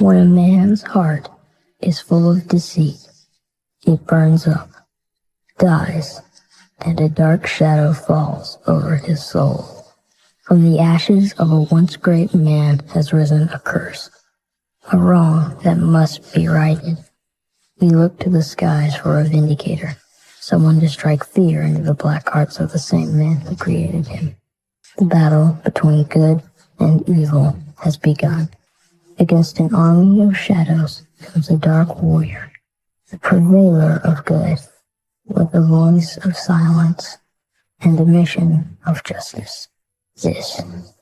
When a man's heart is full of deceit, it burns up, dies, and a dark shadow falls over his soul. From the ashes of a once great man has risen a curse, a wrong that must be righted. We look to the skies for a vindicator, someone to strike fear into the black hearts of the same man who created him. The battle between good and evil has begun. Against an army of shadows comes a dark warrior, the purveyor of good, with a voice of silence and a mission of justice. This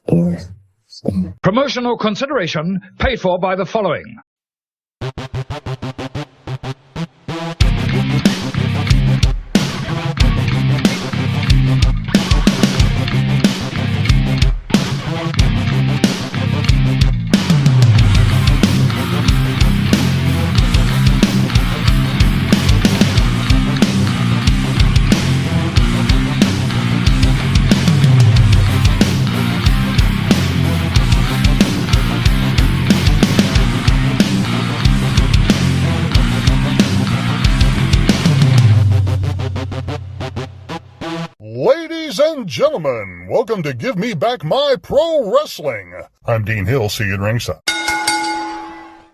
is Sting. Promotional consideration paid for by the following. Ladies and gentlemen, welcome to Give Me Back My Pro Wrestling. I'm Dean Hill, see you at ringside.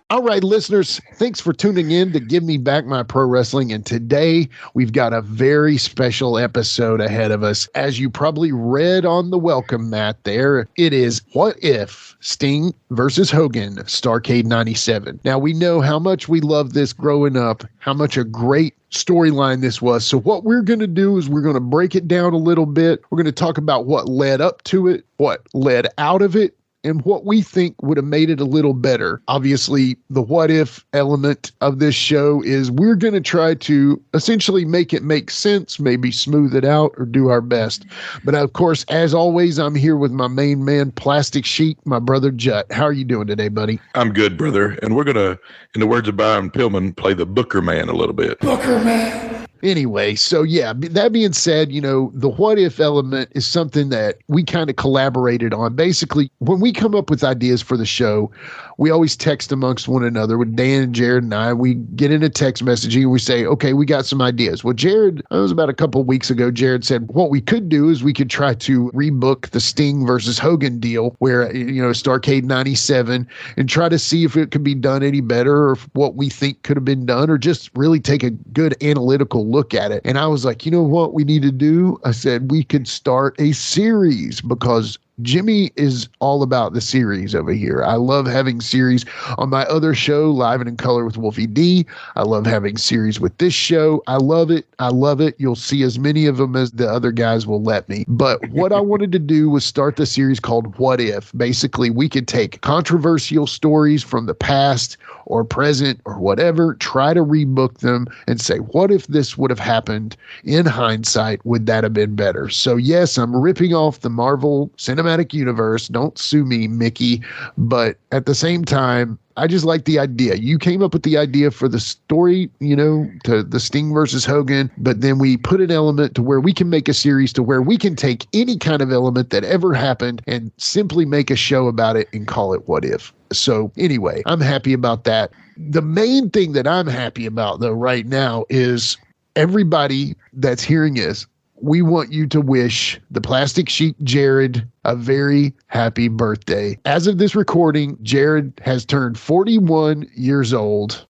All right, listeners, thanks for tuning in to Give Me Back My Pro Wrestling. And today we've got a very special episode ahead of us. As you probably read on the welcome mat there, it is What If Sting versus Hogan, Starrcade 97. Now, we know how much we loved this growing up, how much a great storyline this was. So what we're going to do is we're going to break it down a little bit. We're going to talk about what led up to it, what led out of it, and what we think would have made it a little better. Obviously, the what if element of this show is we're going to try to essentially make it make sense, maybe smooth it out or do our best. But of course, as always, I'm here with my main man, Plastic Sheik, my brother Jut. How are you doing today, buddy? I'm good, brother. And we're going to, in the words of Byron Pillman, play the Booker Man a little bit. Booker Man. Anyway, so yeah, that being said, you know, the what if element is something that we kind of collaborated on. Basically, when we come up with ideas for the show, we always text amongst one another. With Dan and Jared and I, we get into text messaging and we say, okay, we got some ideas. Well, Jared, it was about a couple of weeks ago, Jared said, what we could do is we could try to rebook the Sting versus Hogan deal where, you know, Starrcade 97 and try to see if it could be done any better or if what we think could have been done or just really take a good analytical look at it. And I was like, you know what we need to do? I said, we could start a series because Jimmy is all about the series over here. I love having series on my other show, Live and in Color with Wolfie D. I love having series with this show. I love it. I love it. You'll see as many of them as the other guys will let me. But what I wanted to do was start the series called What If. Basically, we could take controversial stories from the past or present or whatever, try to rebook them and say, what if this would have happened in hindsight? Would that have been better? So yes, I'm ripping off the Marvel Cinematic Universe. Don't sue me, Mickey. But at the same time, I just like the idea. You came up with the idea for the story, you know, to the Sting versus Hogan, but then we put an element to where we can make a series to where we can take any kind of element that ever happened and simply make a show about it and call it What If. So anyway, I'm happy about that. The main thing that I'm happy about though right now is everybody that's hearing this, we want you to wish the Plastic Sheik Jared a very happy birthday. As of this recording, Jared has turned 41 years old.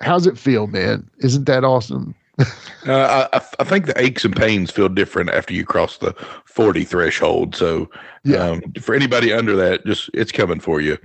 How's it feel, man? Isn't that awesome? I think the aches and pains feel different after you cross the 40 threshold. So Yeah. For anybody under that, just it's coming for you.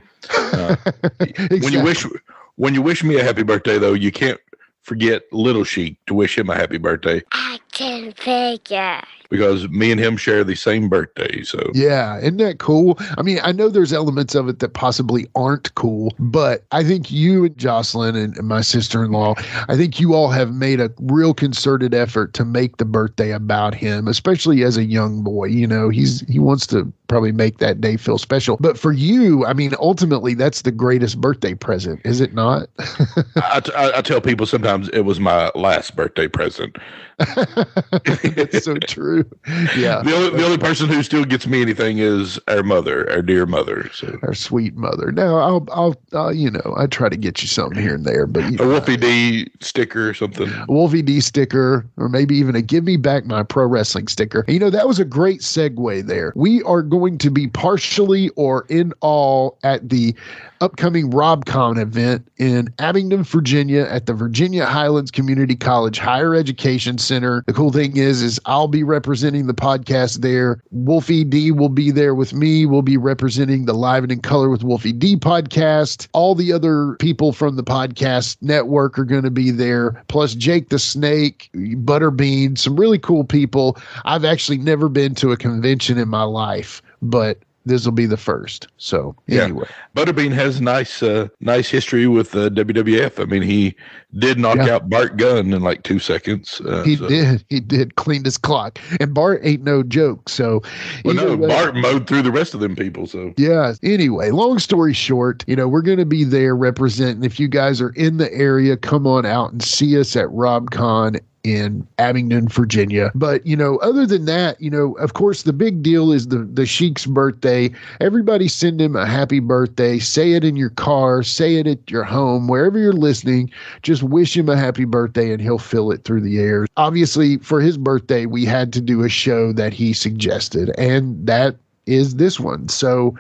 Exactly. When you wish me a happy birthday, though, you can't forget Little Sheik to wish him a happy birthday. I can figure. Because me and him share the same birthday. So Yeah, isn't that cool? I mean, I know there's elements of it that possibly aren't cool, but I think you and Jocelyn and my sister-in-law, I think you all have made a real concerted effort to make the birthday about him, especially as a young boy. You know, he wants to probably make that day feel special. But for you, I mean, ultimately, that's the greatest birthday present, is it not? I tell people sometimes it was my last birthday present. That's so true. Yeah. The only person who still gets me anything is our mother, our dear mother. So our sweet mother. Now I'll I try to get you something here and there, but a Wolfie D sticker or something. A Wolfie D sticker, or maybe even a "Give Me Back My Pro Wrestling" sticker. And, that was a great segue there. We are going to be partially or in all at the upcoming RobCon event in Abingdon, Virginia, at the Virginia Highlands Community College Higher Education Center. The cool thing is I'll be representing the podcast there. Wolfie D will be there with me. We'll be representing the Live and in Color with Wolfie D podcast. All the other people from the podcast network are going to be there, plus Jake the Snake, Butterbean, some really cool people. I've actually never been to a convention in my life, but this will be the first. So anyway, Butterbean has nice history with WWF. I mean, he did knock out Bart Gunn in like 2 seconds. He did clean his clock, and Bart ain't no joke. So, Bart mowed through the rest of them people. So anyway, long story short, we're going to be there representing. If you guys are in the area, come on out and see us at RobCon in Abingdon, Virginia. But, other than that, of course, the big deal is the Sheik's birthday. Everybody send him a happy birthday. Say it in your car, say it at your home, wherever you're listening. Just wish him a happy birthday and he'll feel it through the air. Obviously, for his birthday, we had to do a show that he suggested, and that is this one. So,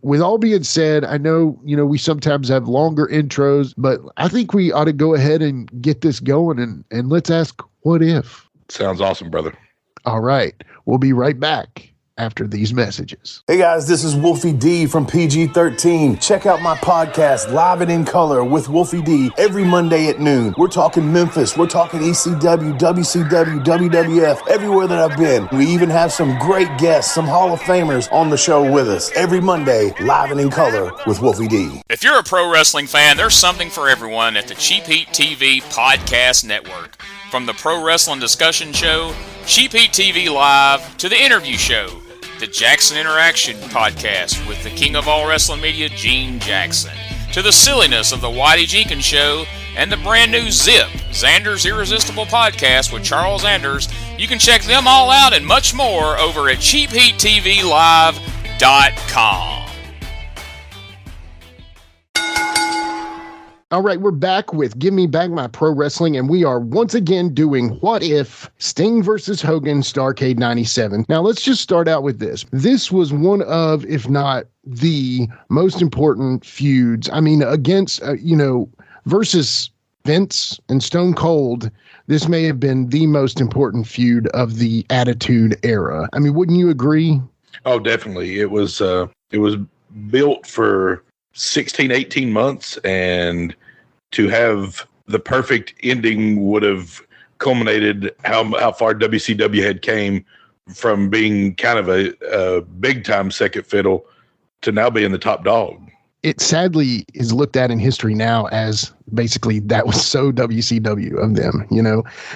with all being said, I know, we sometimes have longer intros, but I think we ought to go ahead and get this going and let's ask, what if? Sounds awesome, brother. All right. We'll be right back after these messages. Hey guys, this is Wolfie D from PG-13. Check out my podcast, Live and in Color with Wolfie D, every Monday at noon. We're talking Memphis, we're talking ECW, WCW, WWF, everywhere that I've been. We even have some great guests, some Hall of Famers on the show with us. Every Monday, Live and in Color with Wolfie D. If you're a pro wrestling fan, there's something for everyone at the Cheap Heat TV Podcast Network. From the Pro Wrestling Discussion Show, Cheap Heat TV Live, to the interview show, the Jackson Interaction Podcast with the king of all wrestling media, Gene Jackson, to the silliness of the Whitey Jenkins Show, and the brand new Zip, Xander's Irresistible Podcast with Charles Anders. You can check them all out and much more over at cheapheattvlive.com. All right, we're back with Give Me Back My Pro Wrestling, and we are once again doing What If Sting versus Hogan Starrcade 97. Now, let's just start out with this. This was one of, if not the most important feuds. I mean, against, versus Vince and Stone Cold, this may have been the most important feud of the Attitude Era. I mean, wouldn't you agree? Oh, definitely. It was built for 16, 18 months, and to have the perfect ending would have culminated how far WCW had came from being kind of a big time second fiddle to now being the top dog. It sadly is looked at in history now as basically that was so WCW of them,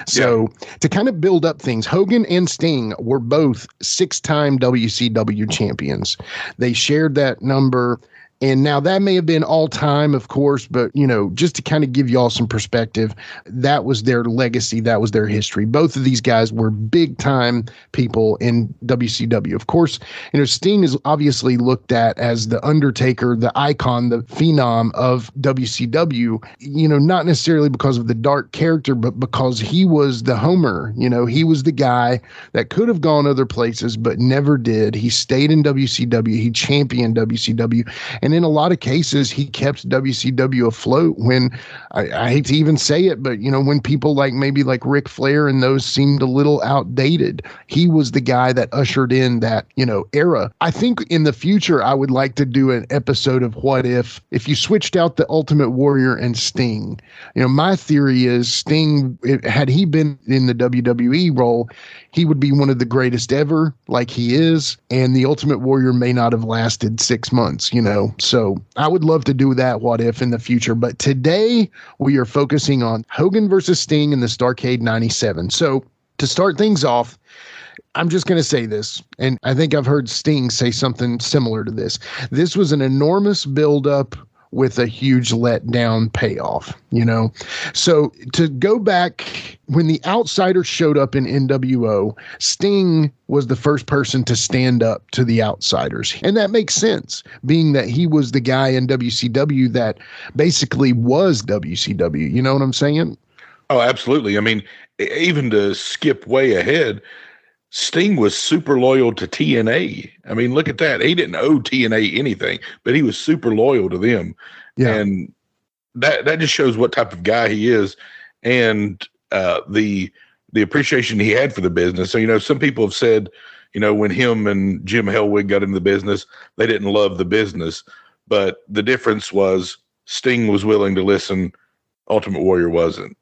So to kind of build up things, Hogan and Sting were both 6-time WCW champions. They shared that number. And now that may have been all time, of course, but, just to kind of give y'all some perspective, that was their legacy. That was their history. Both of these guys were big time people in WCW. Of course, Sting is obviously looked at as the Undertaker, the icon, the phenom of WCW, not necessarily because of the dark character, but because he was the homer. He was the guy that could have gone other places, but never did. He stayed in WCW. He championed WCW. And in a lot of cases, he kept WCW afloat when, I hate to even say it, but, when people like Ric Flair and those seemed a little outdated, he was the guy that ushered in that, era. I think in the future, I would like to do an episode of What If you switched out the Ultimate Warrior and Sting. My theory is Sting, had he been in the WWE role, he would be one of the greatest ever, like he is, and the Ultimate Warrior may not have lasted 6 months, So I would love to do that What If in the future. But today we are focusing on Hogan versus Sting in the Starrcade 97. So to start things off, I'm just going to say this, and I think I've heard Sting say something similar to this. This was an enormous buildup with a huge letdown payoff, you know? So to go back, when the Outsiders showed up in NWO, Sting was the first person to stand up to the Outsiders. And that makes sense, being that he was the guy in WCW that basically was WCW. You know what I'm saying? Oh, absolutely. I mean, even to skip way ahead, Sting was super loyal to TNA. I mean, look at that. He didn't owe TNA anything, but he was super loyal to them. Yeah. And that just shows what type of guy he is, and the appreciation he had for the business. So, you know, some people have said, you know, when him and Jim Hellwig got into the business, they didn't love the business. But the difference was Sting was willing to listen, Ultimate Warrior wasn't.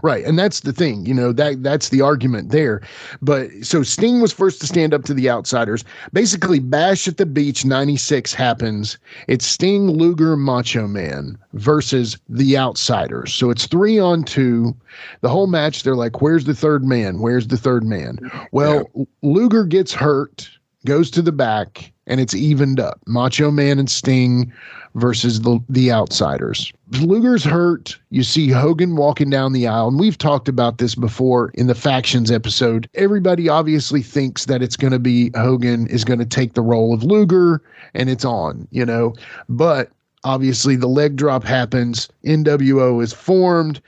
Right. And that's the thing, you know, that's the argument there. But so Sting was first to stand up to the Outsiders. Basically, Bash at the Beach 96 happens. It's Sting, Luger, Macho Man versus the Outsiders. So it's 3-on-2. The whole match, they're like, where's the third man? Where's the third man? Well, yeah. Luger gets hurt, goes to the back, and it's evened up. Macho Man and Sting versus the Outsiders. Luger's hurt. You see Hogan walking down the aisle, and we've talked about this before in the Factions episode. Everybody obviously thinks that it's going to be Hogan is going to take the role of Luger, and it's on, you know. But obviously the leg drop happens, NWO is formed,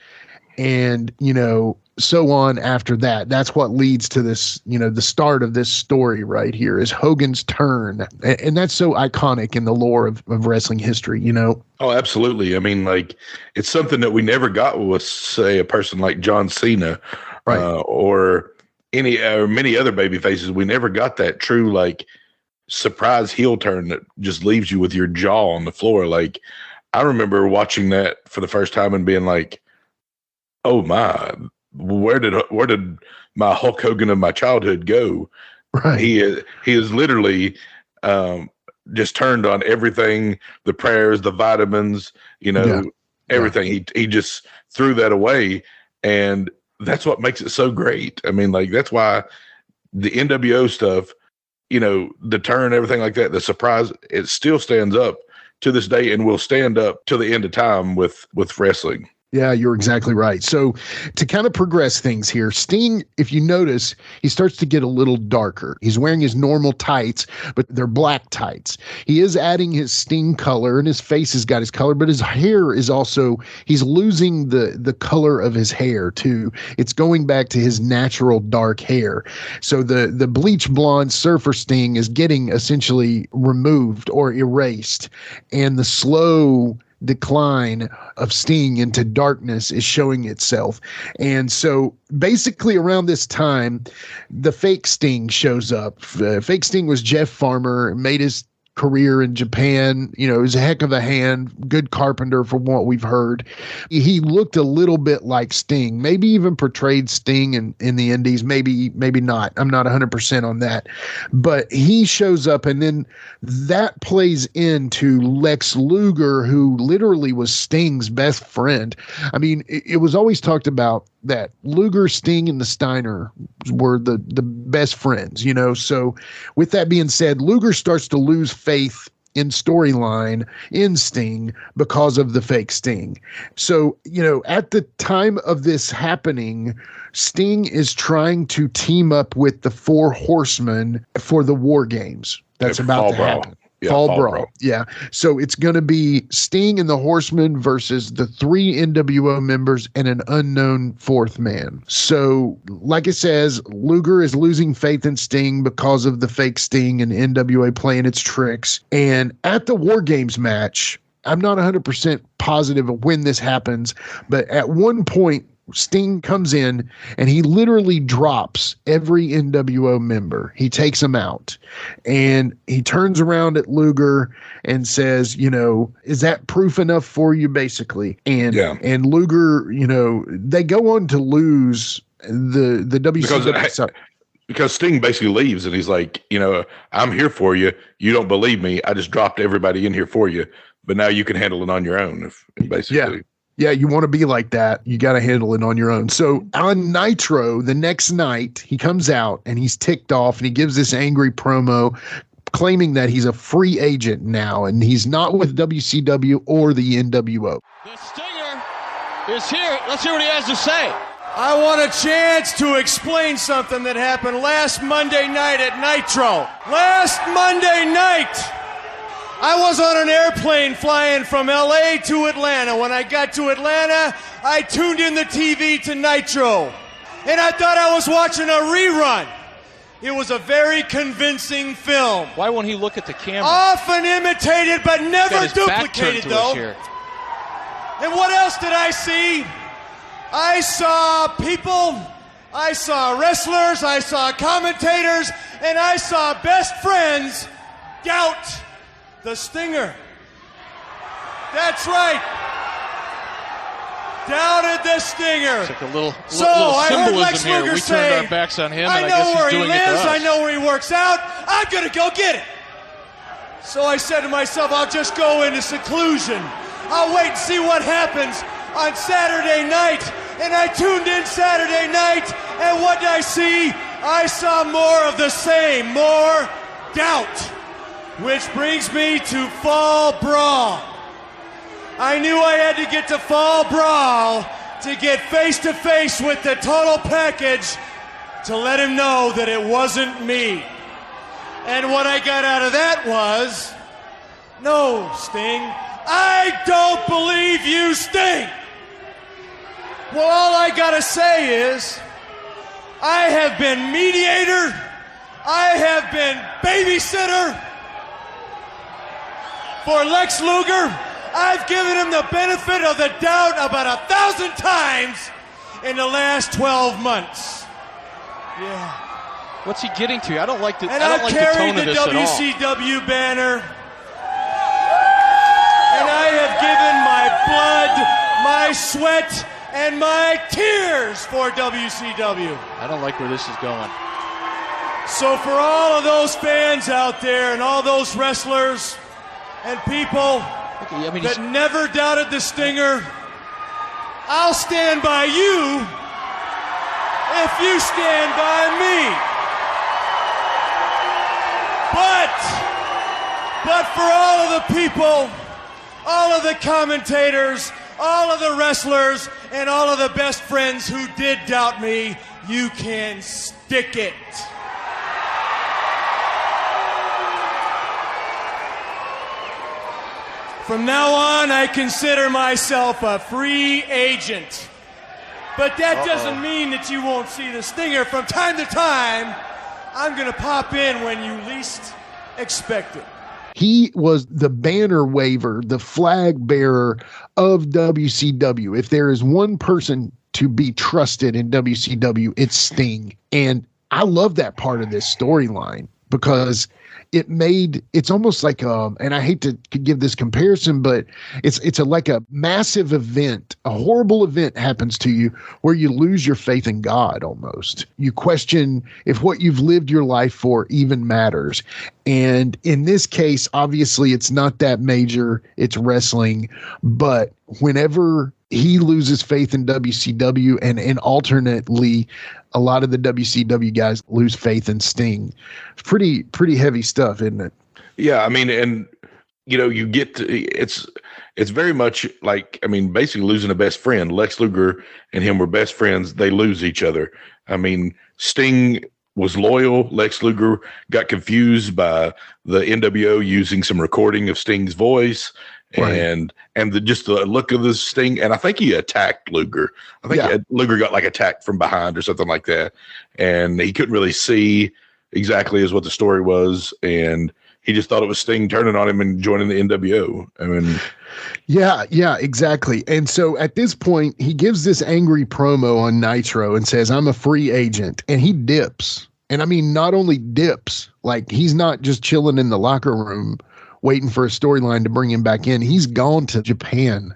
and, you know, so on after that. That's what leads to this, you know, the start of this story right here is Hogan's turn. And that's so iconic in the lore of wrestling history, you know? Oh, absolutely. I mean, like, it's something that we never got with, say, a person like John Cena, right. Or many other baby faces. We never got that true, like, surprise heel turn that just leaves you with your jaw on the floor. Like, I remember watching that for the first time and being like, oh my, where did my Hulk Hogan of my childhood go? Right. He is literally just turned on everything, the prayers, the vitamins, you know, everything. Yeah. He just threw that away, and that's what makes it so great. I mean, like, that's why the NWO stuff, you know, the turn, everything like that, the surprise, it still stands up to this day and will stand up till the end of time with wrestling. Yeah, you're exactly right. So to kind of progress things here, Sting, if you notice, he starts to get a little darker. He's wearing his normal tights, but they're black tights. He is adding his Sting color, and his face has got his color, but his hair is also, he's losing the color of his hair too. It's going back to his natural dark hair. So the bleach blonde Surfer Sting is getting essentially removed or erased, and the slow decline of Sting into darkness is showing itself. And so basically around this time, the fake Sting shows up. Fake Sting was Jeff Farmer, made his career in Japan. You know, he was a heck of a hand, good carpenter from what we've heard. He looked a little bit like Sting, maybe even portrayed Sting in the Indies, maybe not. I'm not 100% on that. But he shows up, and then that plays into Lex Luger, who literally was Sting's best friend. I mean, it was always talked about that Luger, Sting, and the Steiner were the best friends, you know. So with that being said, Luger starts to lose faith in storyline in Sting because of the fake Sting. So, you know, at the time of this happening, Sting is trying to team up with the Four Horsemen for the War Games. That's about to happen. Yeah, Fall Brawl. Yeah. So it's going to be Sting and the Horsemen versus the 3 NWO members and an unknown fourth man. So, like it says, Luger is losing faith in Sting because of the fake Sting and NWA playing its tricks. And at the War Games match, I'm not 100% positive of when this happens, but at one point, Sting comes in and he literally drops every NWO member. He takes them out, and he turns around at Luger and says, you know, is that proof enough for you, basically? And Luger, you know, they go on to lose the WCW. Because Sting basically leaves, and he's like, you know, I'm here for you. You don't believe me. I just dropped everybody in here for you, but now you can handle it on your own. Basically. Yeah, you want to be like that. You got to handle it on your own. So on Nitro, the next night, he comes out and he's ticked off, and he gives this angry promo, claiming that he's a free agent now, and he's not with WCW or the NWO. The Stinger is here. Let's hear what he has to say. I want a chance to explain something that happened last Monday night at Nitro. Last Monday night, I was on an airplane flying from LA to Atlanta. When I got to Atlanta, I tuned in the TV to Nitro, and I thought I was watching a rerun. It was a very convincing film. Why won't he look at the camera? Often imitated, but never duplicated, though. And what else did I see? I saw people, I saw wrestlers, I saw commentators, and I saw best friends doubt the Stinger. That's right. Doubted the Stinger. It's like a little so I heard Lex here. Luger We say, turned our backs on him, I and know guess where he's he doing it to lives, us. I know where he works out, I'm going to go get it. So I said to myself, I'll just go into seclusion. I'll wait and see what happens on Saturday night. And I tuned in Saturday night, and what did I see? I saw more of the same, more doubt. Which brings me to Fall Brawl. I knew I had to get to Fall Brawl to get face-to-face with the total package to let him know that it wasn't me. And what I got out of that was, no, Sting, I don't believe you, Sting. Well, all I gotta say is, I have been mediator, I have been babysitter for Lex Luger. I've given him the benefit of the doubt about 1,000 times in the last 12 months. Yeah. What's he getting to? I don't like the, and I don't like the tone of this at all. I've carried the WCW banner. And I have given my blood, my sweat, and my tears for WCW. I don't like where this is going. So for all of those fans out there and all those wrestlers and people that never doubted the Stinger, I'll stand by you if you stand by me. But for all of the people, all of the commentators, all of the wrestlers, and all of the best friends who did doubt me, you can stick it. From now on, I consider myself a free agent. But that doesn't mean that you won't see the Stinger from time to time. I'm going to pop in when you least expect it. He was the banner waver, the flag bearer of WCW. If there is one person to be trusted in WCW, it's Sting. And I love that part of this storyline because it's almost like and I hate to give this comparison, but it's like a massive event, a horrible event happens to you where you lose your faith in God almost. You question if what you've lived your life for even matters. And in this case, obviously it's not that major, it's wrestling, but whenever he loses faith in WCW and alternately a lot of the WCW guys lose faith in Sting. Pretty heavy stuff, isn't it? Yeah, I mean, and you get to, it's very much like, I mean, basically losing a best friend. Lex Luger and him were best friends. They lose each other. I mean, Sting was loyal. Lex Luger got confused by the NWO using some recording of Sting's voice. Right. And just the look of the Sting, and I think he attacked Luger. I think Luger got like attacked from behind or something like that, and he couldn't really see exactly as what the story was, and he just thought it was Sting turning on him and joining the NWO. I mean, yeah, exactly. And so at this point, he gives this angry promo on Nitro and says, "I'm a free agent," and he dips. And I mean, not only dips, like he's not just chilling in the locker room waiting for a storyline to bring him back in. He's gone to Japan.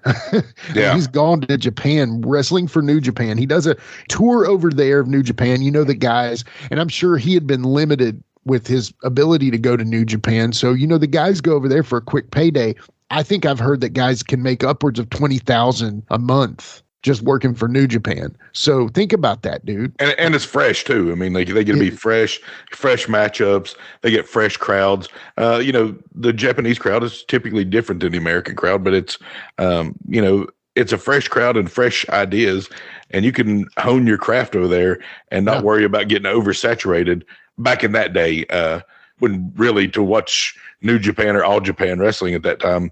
Yeah. He's gone to Japan, wrestling for New Japan. He does a tour over there of New Japan. You know the guys, and I'm sure he had been limited with his ability to go to New Japan. So, the guys go over there for a quick payday. I think I've heard that guys can make upwards of $20,000 a month just working for New Japan. So think about that, dude. And it's fresh too. I mean, they get to be fresh matchups. They get fresh crowds. The Japanese crowd is typically different than the American crowd, but it's, it's a fresh crowd and fresh ideas, and you can hone your craft over there and not worry about getting oversaturated. Back in that day, when really to watch New Japan or All Japan Wrestling at that time,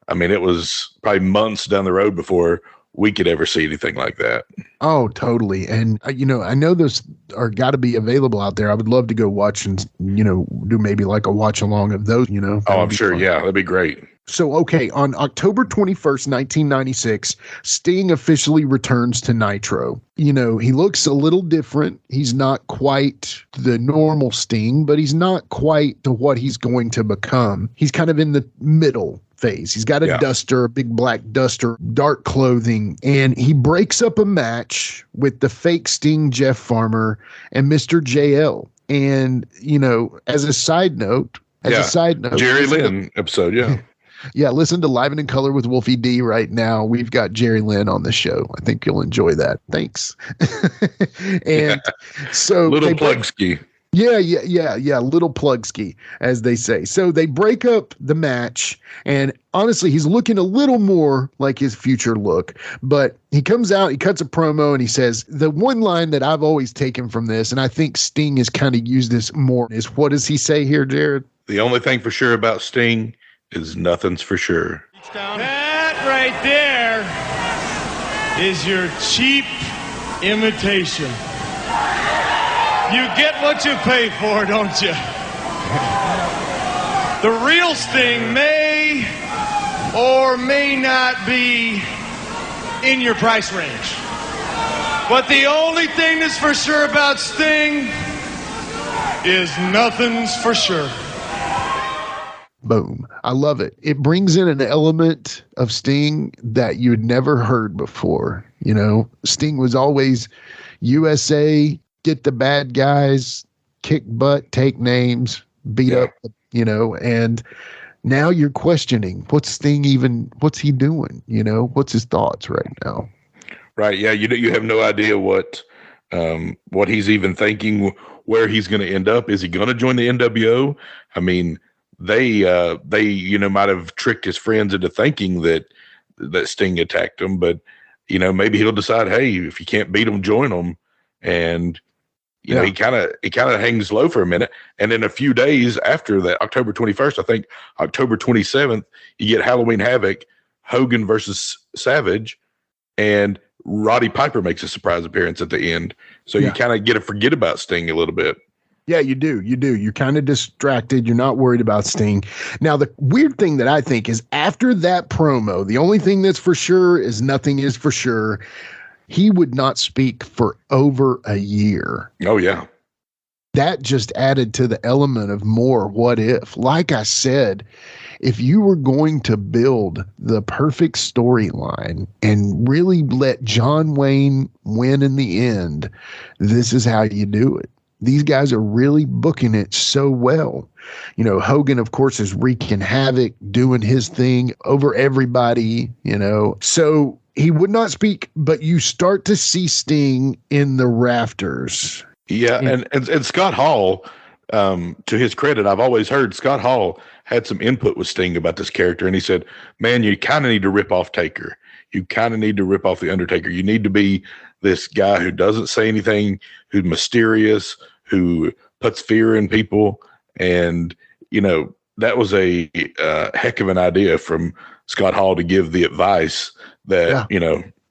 I mean, it was probably months down the road before we could ever see anything like that. Oh, totally. And, I know those are got to be available out there. I would love to go watch and, do maybe like a watch along of those, Oh, I'm sure. Fun. Yeah, that'd be great. So, okay, on October 21st, 1996, Sting officially returns to Nitro. He looks a little different. He's not quite the normal Sting, but he's not quite to what he's going to become. He's kind of in the middle phase. He's got a duster, a big black duster, dark clothing, and he breaks up a match with the fake Sting Jeff Farmer and Mr. JL. And, as a side note, Jerry Lynn episode, Yeah, listen to Live and in Color with Wolfie D right now. We've got Jerry Lynn on the show. I think you'll enjoy that. Thanks. And so little plug ski. Yeah. Little plug ski, as they say. So they break up the match, and honestly, he's looking a little more like his future look. But he comes out, he cuts a promo, and he says, the one line that I've always taken from this, and I think Sting has kind of used this more, is what does he say here, Jared? The only thing for sure about Sting is nothing's for sure. That right there is your cheap imitation. You get what you pay for, don't you? The real Sting may or may not be in your price range. But the only thing that's for sure about Sting is nothing's for sure. Boom. I love it. It brings in an element of Sting that you'd never heard before. Sting was always USA, get the bad guys, kick butt, take names, beat up, and now you're questioning what's he doing? What's his thoughts right now? Right. Yeah. You have no idea what he's even thinking, where he's going to end up. Is he going to join the NWO? I mean, they might have tricked his friends into thinking that Sting attacked him, but maybe he'll decide, hey, if you can't beat him, join him. And he kind of hangs low for a minute, and then a few days after that, October 21st, I think October 27th, you get Halloween Havoc, Hogan versus Savage, and Roddy Piper makes a surprise appearance at the end. So you kind of get to forget about Sting a little bit. Yeah, you do. You're kind of distracted. You're not worried about Sting. Now, the weird thing that I think is after that promo, the only thing that's for sure is nothing is for sure. He would not speak for over a year. Oh, yeah. That just added to the element of more what if. Like I said, if you were going to build the perfect storyline and really let John Wayne win in the end, this is how you do it. These guys are really booking it so well. Hogan, of course, is wreaking havoc, doing his thing over everybody, So he would not speak, but you start to see Sting in the rafters. Yeah, and Scott Hall, to his credit, I've always heard Scott Hall had some input with Sting about this character, and he said, man, you kind of need to rip off Taker. You kind of need to rip off The Undertaker. You need to be this guy who doesn't say anything, who's mysterious, who puts fear in people. And, that was a heck of an idea from Scott Hall to give the advice that,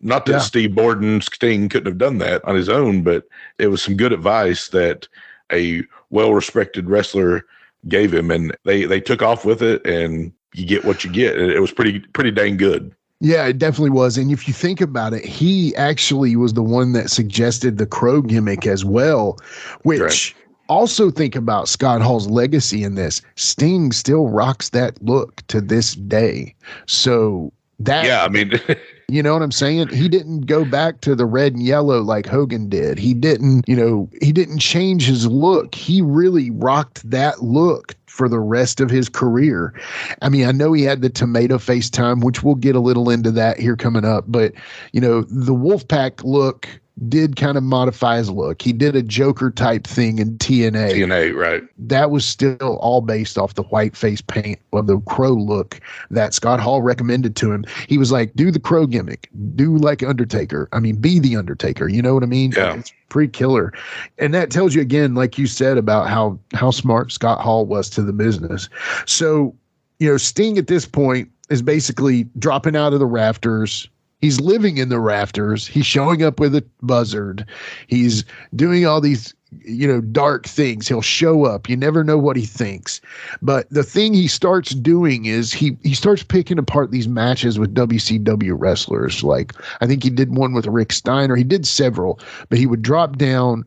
not that Steve Borden, Sting couldn't have done that on his own, but it was some good advice that a well-respected wrestler gave him, and they took off with it, and you get what you get. It was pretty dang good. Yeah, it definitely was. And if you think about it, he actually was the one that suggested the Crow gimmick as well, which also think about Scott Hall's legacy in this. Sting still rocks that look to this day. So Yeah, I mean, you know what I'm saying? He didn't go back to the red and yellow like Hogan did. He didn't change his look. He really rocked that look for the rest of his career. I mean, I know he had the tomato face time, which we'll get a little into that here coming up, but the Wolfpack look did kind of modify his look. He did a Joker type thing in TNA. TNA, right. That was still all based off the white face paint of the Crow look that Scott Hall recommended to him. He was like, do the Crow gimmick. Do like Undertaker. I mean, be the Undertaker. You know what I mean? Yeah. It's pretty killer. And that tells you again, like you said, about how smart Scott Hall was to the business. So, Sting at this point is basically dropping out of the rafters. He's living in the rafters. He's showing up with a buzzard. He's doing all these, dark things. He'll show up. You never know what he thinks. But the thing he starts doing is he starts picking apart these matches with WCW wrestlers. Like, I think he did one with Rick Steiner. He did several, but he would drop down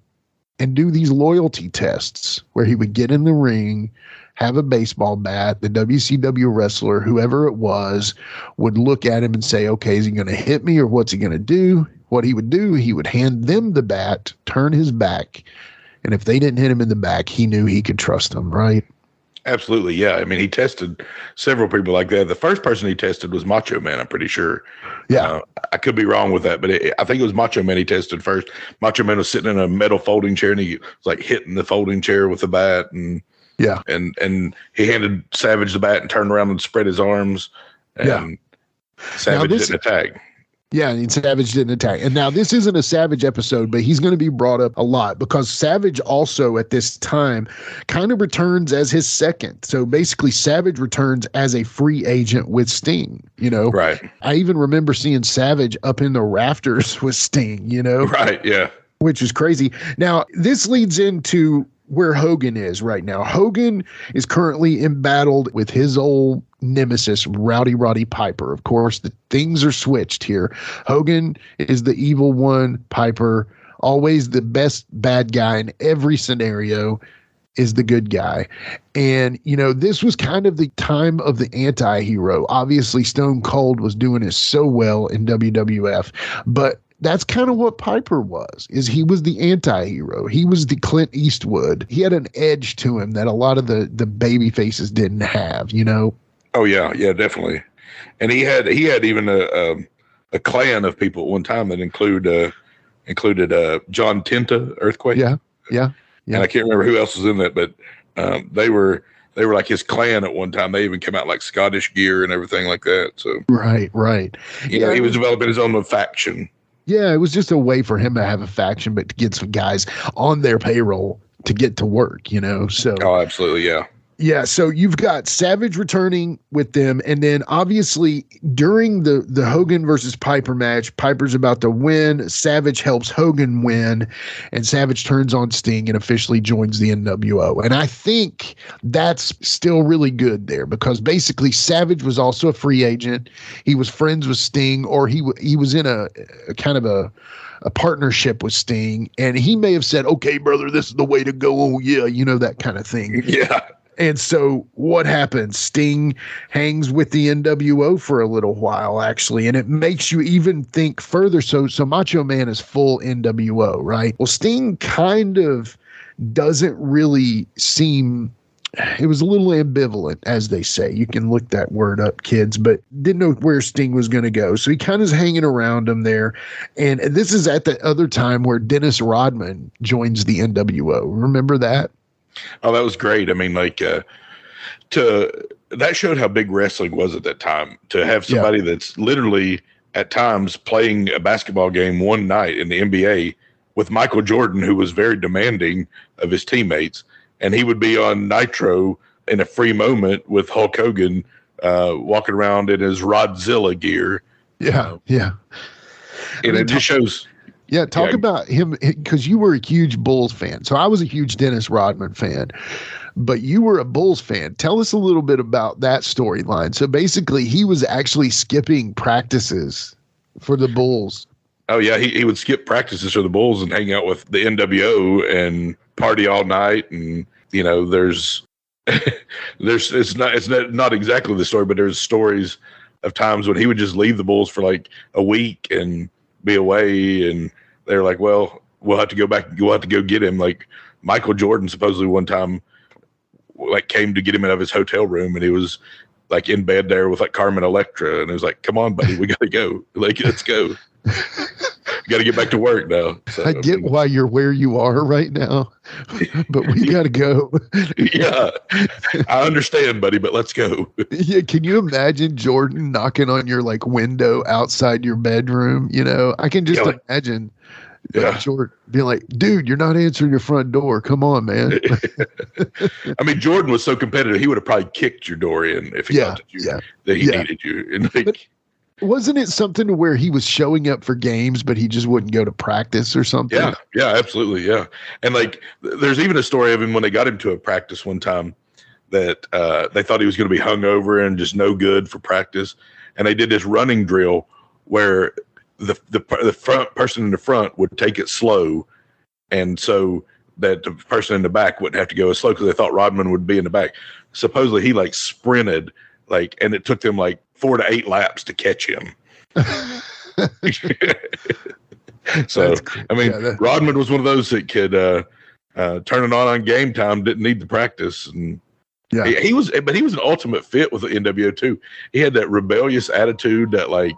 and do these loyalty tests where he would get in the ring, have a baseball bat. The WCW wrestler, whoever it was, would look at him and say, okay, is he going to hit me or what's he going to do? What he would do, he would hand them the bat, turn his back, and if they didn't hit him in the back, he knew he could trust them, right? Absolutely, yeah. I mean, he tested several people like that. The first person he tested was Macho Man, I'm pretty sure. Yeah. I could be wrong with that, but I think it was Macho Man he tested first. Macho Man was sitting in a metal folding chair, and he was like hitting the folding chair with the bat, and yeah, and he handed Savage the bat and turned around and spread his arms, and Savage didn't attack. Yeah, and Savage didn't attack. And now this isn't a Savage episode, but he's going to be brought up a lot because Savage also at this time kind of returns as his second. So basically Savage returns as a free agent with Sting, Right. I even remember seeing Savage up in the rafters with Sting, Right, yeah. Which is crazy. Now, this leads into where Hogan is right now. Hogan is currently embattled with his old nemesis, Rowdy Roddy Piper. Of course, the things are switched here. Hogan is the evil one. Piper, always the best bad guy in every scenario, is the good guy. And, this was kind of the time of the anti-hero. Obviously, Stone Cold was doing it so well in WWF, but that's kind of what Piper was, is he was the anti-hero. He was the Clint Eastwood. He had an edge to him that a lot of the baby faces didn't have, Oh yeah, definitely. And he had even a clan of people at one time that included John Tenta, Earthquake. Yeah. And I can't remember who else was in that, but they were like his clan at one time. They even came out like Scottish gear and everything like that. So right. He was developing his own faction. Yeah, it was just a way for him to have a faction, but to get some guys on their payroll to get to work, So oh, absolutely, yeah. Yeah, so you've got Savage returning with them, and then obviously during the Hogan versus Piper match, Piper's about to win. Savage helps Hogan win, and Savage turns on Sting and officially joins the NWO. And I think that's still really good there because basically Savage was also a free agent. He was friends with Sting, or he was in a kind of a partnership with Sting, and he may have said, "Okay, brother, this is the way to go." Oh yeah, that kind of thing. Yeah. And so what happens? Sting hangs with the NWO for a little while, actually, and it makes you even think further. So Macho Man is full NWO, right? Well, Sting kind of doesn't really seem, it was a little ambivalent, as they say. You can look that word up, kids, but didn't know where Sting was going to go. So he kind of is hanging around him there. And this is at the other time where Dennis Rodman joins the NWO. Remember that? Oh, that was great. I mean, like, that showed how big wrestling was at that time. To have somebody that's literally at times playing a basketball game one night in the NBA with Michael Jordan, who was very demanding of his teammates, and he would be on Nitro in a free moment with Hulk Hogan walking around in his Rodzilla gear. Yeah. And it just shows. Yeah, talk about him, because you were a huge Bulls fan. So I was a huge Dennis Rodman fan, but you were a Bulls fan. Tell us a little bit about that storyline. So basically, he was actually skipping practices for the Bulls. Oh, yeah, he would skip practices for the Bulls and hang out with the NWO and party all night. And, there's it's not exactly the story, but there's stories of times when he would just leave the Bulls for like a week and be away, and they're like, well, we'll have to go back. We'll have to go get him. Like Michael Jordan supposedly one time like came to get him out of his hotel room, and he was like in bed there with like Carmen Electra, and it was like, come on, buddy, we got to go. Like, let's go. Got to get back to work now. So, I get why you're where you are right now, but we got to go. Yeah, I understand, buddy, but let's go. Yeah, can you imagine Jordan knocking on your like window outside your bedroom? You know, I can just imagine. Yeah, Jordan being like, dude, you're not answering your front door. Come on, man. I mean, Jordan was so competitive; he would have probably kicked your door in if he thought that he needed you. And like, but wasn't it something where he was showing up for games, but he just wouldn't go to practice or something? Yeah, absolutely, yeah. And like, there's even a story of him when they got him to a practice one time that they thought he was going to be hungover and just no good for practice, and they did this running drill where the front person in the front would take it slow, and so that the person in the back wouldn't have to go as slow because they thought Rodman would be in the back. Supposedly he like sprinted like, and it took them like 4 to 8 laps to catch him. So I mean, Rodman was one of those that could turn it on game time, didn't need the practice, and he was an ultimate fit with the NWO too. He had that rebellious attitude that like,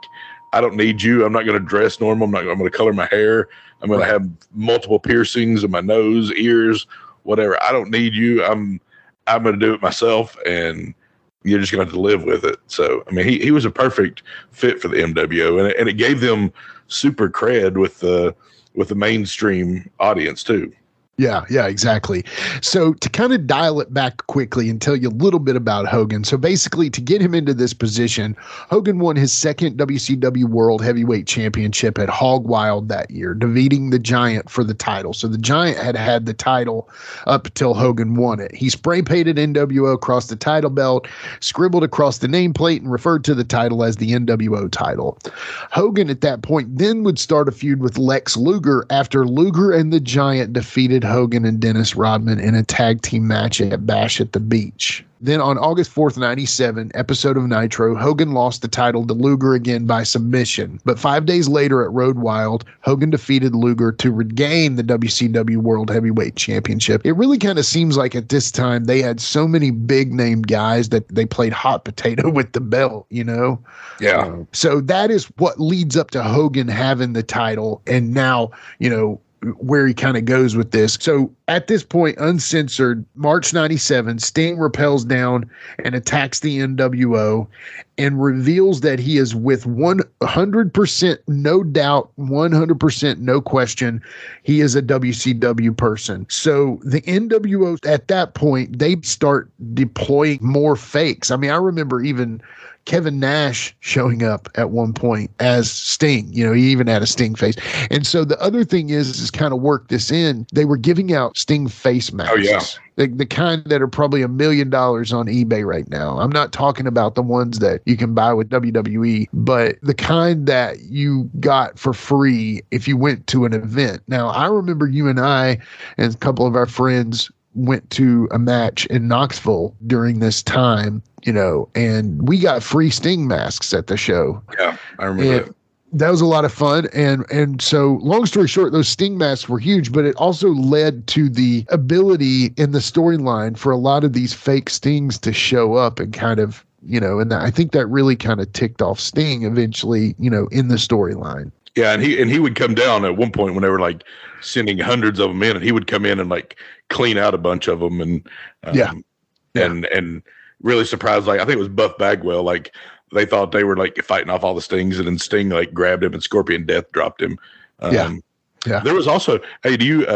I don't need you. I'm not going to dress normal. I'm going to color my hair. I'm going to have multiple piercings in my nose, ears, whatever. I don't need you. I'm going to do it myself, and you're just going to have to live with it. So, I mean, he was a perfect fit for the MWO, and it gave them super cred with the mainstream audience too. Yeah, exactly. So to kind of dial it back quickly and tell you a little bit about Hogan. So basically, to get him into this position, Hogan won his second WCW World Heavyweight Championship at Hog Wild that year, defeating the Giant for the title. So the Giant had the title up until Hogan won it. He spray painted NWO across the title belt, scribbled across the nameplate, and referred to the title as the NWO title. Hogan at that point then would start a feud with Lex Luger after Luger and the Giant defeated Hogan and Dennis Rodman in a tag team match at Bash at the Beach. Then on August 4th, 97, episode of Nitro, Hogan lost the title to Luger again by submission. But 5 days later at Road Wild, Hogan defeated Luger to regain the WCW World Heavyweight Championship. It really kind of seems like at this time they had so many big name guys that they played hot potato with the belt, you know? Yeah. So that is what leads up to Hogan having the title. And now, you know, where he kind of goes with this. So at this point, uncensored, March 97, Sting rappels down and attacks the NWO and reveals that he is with 100% no doubt, 100% no question, he is a WCW person. So the NWO at that point, they start deploying more fakes. I mean, I remember even Kevin Nash showing up at one point as Sting. You know, he even had a Sting face. And so the other thing is kind of work this in. They were giving out Sting face masks. Oh, yeah. The kind that are probably $1 million on eBay right now. I'm not talking about the ones that you can buy with WWE, but the kind that you got for free if you went to an event. Now, I remember you and I and a couple of our friends went to a match in Knoxville during this time, you know, and we got free Sting masks at the show. Yeah, I remember that. That was a lot of fun. And so long story short, those Sting masks were huge, but it also led to the ability in the storyline for a lot of these fake Stings to show up and kind of, you know, and I think that really kind of ticked off Sting eventually, you know, in the storyline. Yeah, and he would come down at one point when they were like sending hundreds of them in, and he would come in and like clean out a bunch of them, and and really surprised. Like I think it was Buff Bagwell. Like they thought they were like fighting off all the Stings, and then Sting like grabbed him, and Scorpion Death dropped him. Yeah. There was also do you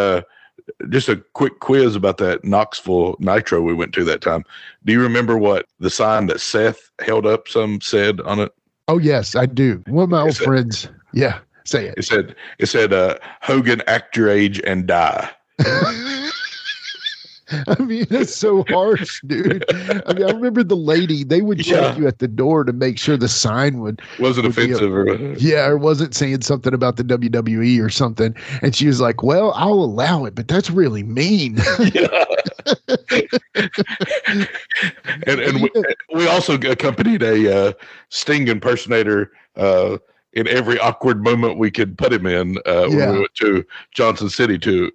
just a quick quiz about that Knoxville Nitro we went to that time. Do you remember what the sign that Seth held up said on it? Oh yes, I do. One of my old friends. Yeah. Say it. It said Hogan, act your age and die. I mean, that's so harsh, dude. I mean, I remember the lady, they would check you at the door to make sure the sign wasn't offensive or wasn't saying something about the WWE or something. And she was like, well, I'll allow it, but that's really mean. And we also accompanied a Sting impersonator in every awkward moment we could put him in when we went to Johnson City to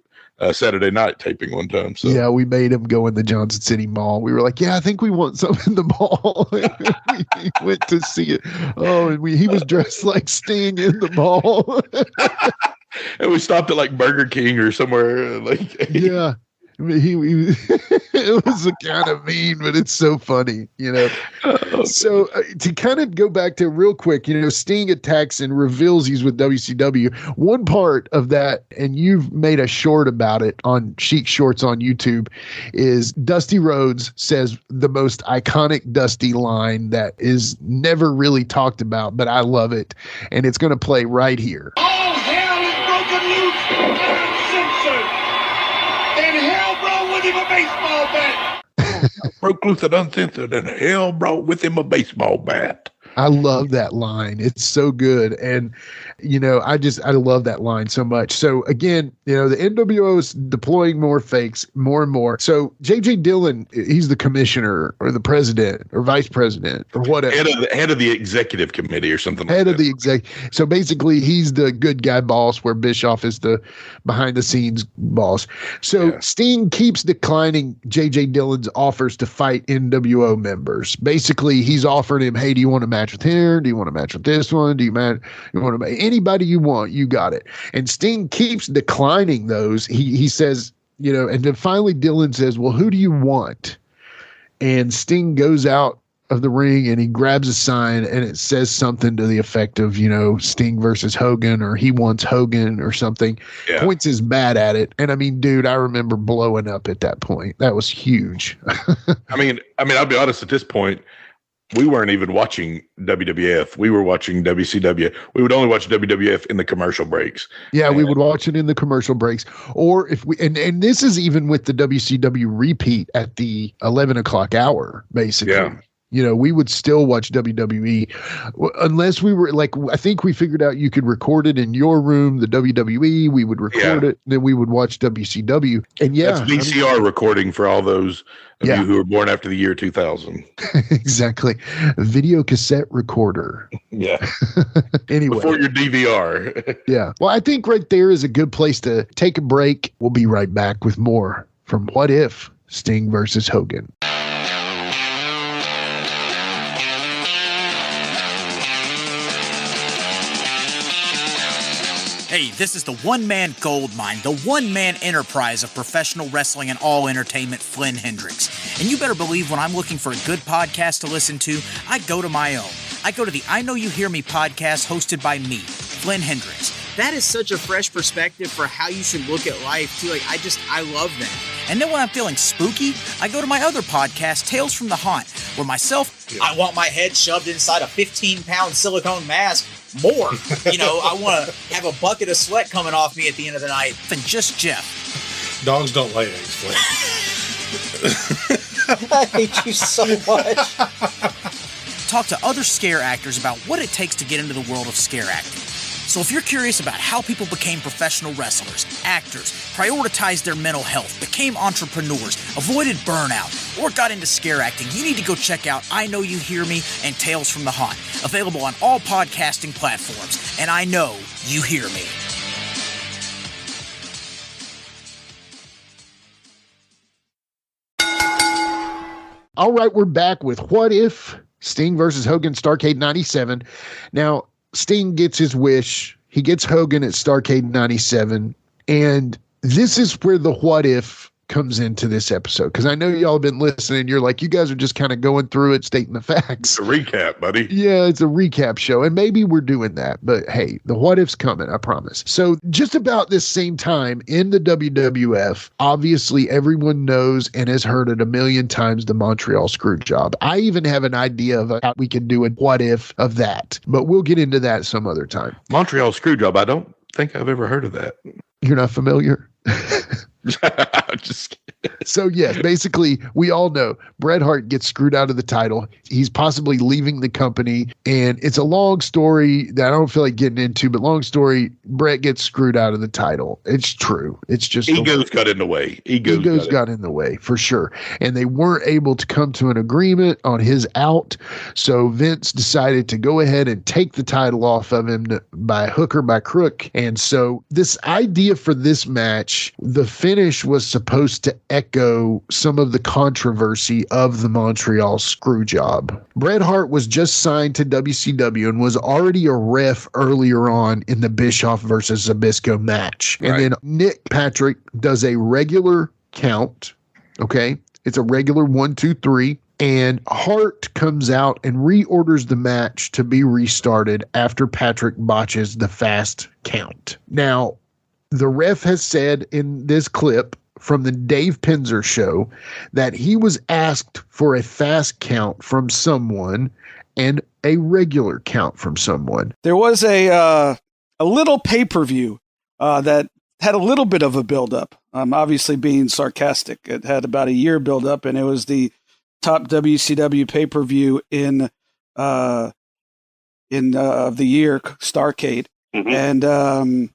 Saturday night taping one time. So yeah, we made him go in the Johnson City Mall. We were like, yeah, I think we want some in the mall. We went to see it. Oh, and he was dressed like Sting in the mall. And we stopped at like Burger King or somewhere. Yeah. I mean, he it was kind of mean, but it's so funny, you know. So to kind of go back to real quick, you know, Sting attacks and reveals he's with WCW. One part of that, and you've made a short about it on Sheik Shorts on YouTube, is Dusty Rhodes says the most iconic Dusty line that is never really talked about, but I love it, and it's going to play right here. All hell is broken loose, Adam Simpson. And hell brought with him a baseball bat. Broke loose and uncensored, and hell brought with him a baseball bat. I love that line. It's so good. And, you know, I love that line so much. So again, you know, the NWO is deploying more fakes more and more. So JJ Dillon, he's the commissioner or the president or vice president or whatever. Head of the executive committee or something head like of the exec. So basically he's the good guy boss where Bischoff is the behind the scenes boss. So Sting keeps declining JJ Dillon's offers to fight NWO members. Basically he's offered him, hey, do you want to match with him? Do you want to match with this one? You want to anybody you want? You got it. And Sting keeps declining those. He says, you know, and then finally Dillon says, well, who do you want? And Sting goes out of the ring and he grabs a sign and it says something to the effect of, you know, Sting versus Hogan, or he wants Hogan or something. Points his bat at it. And I mean, dude, I remember blowing up at that point. That was huge. I mean, I'll be honest, at this point, we weren't even watching WWF. We were watching WCW. We would only watch WWF in the commercial breaks. Yeah, we would watch it in the commercial breaks. Or if we, and this is even with the WCW repeat at the 11 o'clock hour, basically. Yeah. You know, we would still watch WWE unless we were like, I think we figured out you could record it in your room, the WWE, we would record it, then we would watch WCW. And that's VCR recording for all those of you who were born after the year 2000. Exactly. Video cassette recorder. Yeah. Anyway. Before your DVR. Yeah. Well, I think right there is a good place to take a break. We'll be right back with more from What If Sting versus Hogan. Hey, this is the one-man gold mine, the one-man enterprise of professional wrestling and all entertainment, Flynn Hendricks. And you better believe when I'm looking for a good podcast to listen to, I go to my own. I go to the I Know You Hear Me podcast hosted by me, Flynn Hendricks. That is such a fresh perspective for how you should look at life, too. I love that. And then when I'm feeling spooky, I go to my other podcast, Tales from the Haunt, where I want my head shoved inside a 15-pound silicone mask. More. You know, I want to have a bucket of sweat coming off me at the end of the night than just Jeff. Dogs don't lay eggs, Flynn. I hate you so much. Talk to other scare actors about what it takes to get into the world of scare acting. So if you're curious about how people became professional wrestlers, actors, prioritized their mental health, became entrepreneurs, avoided burnout, or got into scare acting, you need to go check out I Know You Hear Me and Tales from the Haunt, available on all podcasting platforms. And I know you hear me. All right, we're back with What If Sting versus Hogan, Starrcade 97. Now, Sting gets his wish. He gets Hogan at Starrcade 97. And this is where the what if comes into this episode. Because I know y'all have been listening. You're like, you guys are just kind of going through it, stating the facts. It's a recap, buddy. Yeah, it's a recap show. And maybe we're doing that. But hey, the what if's coming, I promise. So just about this same time in the WWF, obviously everyone knows and has heard it a million times, the Montreal Screwjob. I even have an idea of how we can do a what if of that. But we'll get into that some other time. Montreal Screwjob. I don't think I've ever heard of that. You're not familiar? Just So, yes, basically, we all know Bret Hart gets screwed out of the title. He's possibly leaving the company. And it's a long story that I don't feel like getting into, but long story, Bret gets screwed out of the title. It's true. It's just egos got in the way. Egos got in the way, for sure. And they weren't able to come to an agreement on his out. So Vince decided to go ahead and take the title off of him by hook or by crook. And so this idea for this match, the finish was supposed to echo some of the controversy of the Montreal screw job. Bret Hart was just signed to WCW and was already a ref earlier on in the Bischoff versus Zbyszko match. Right. And then Nick Patrick does a regular count. Okay. It's a regular 1, 2, 3. And Hart comes out and reorders the match to be restarted after Patrick botches the fast count. Now, the ref has said in this clip from the Dave Penzer show that he was asked for a fast count from someone and a regular count from someone. There was a little pay-per-view that had a little bit of a build-up. Obviously being sarcastic. It had about a year build-up, and it was the top WCW pay-per-view in the year, Starrcade. Mm-hmm. And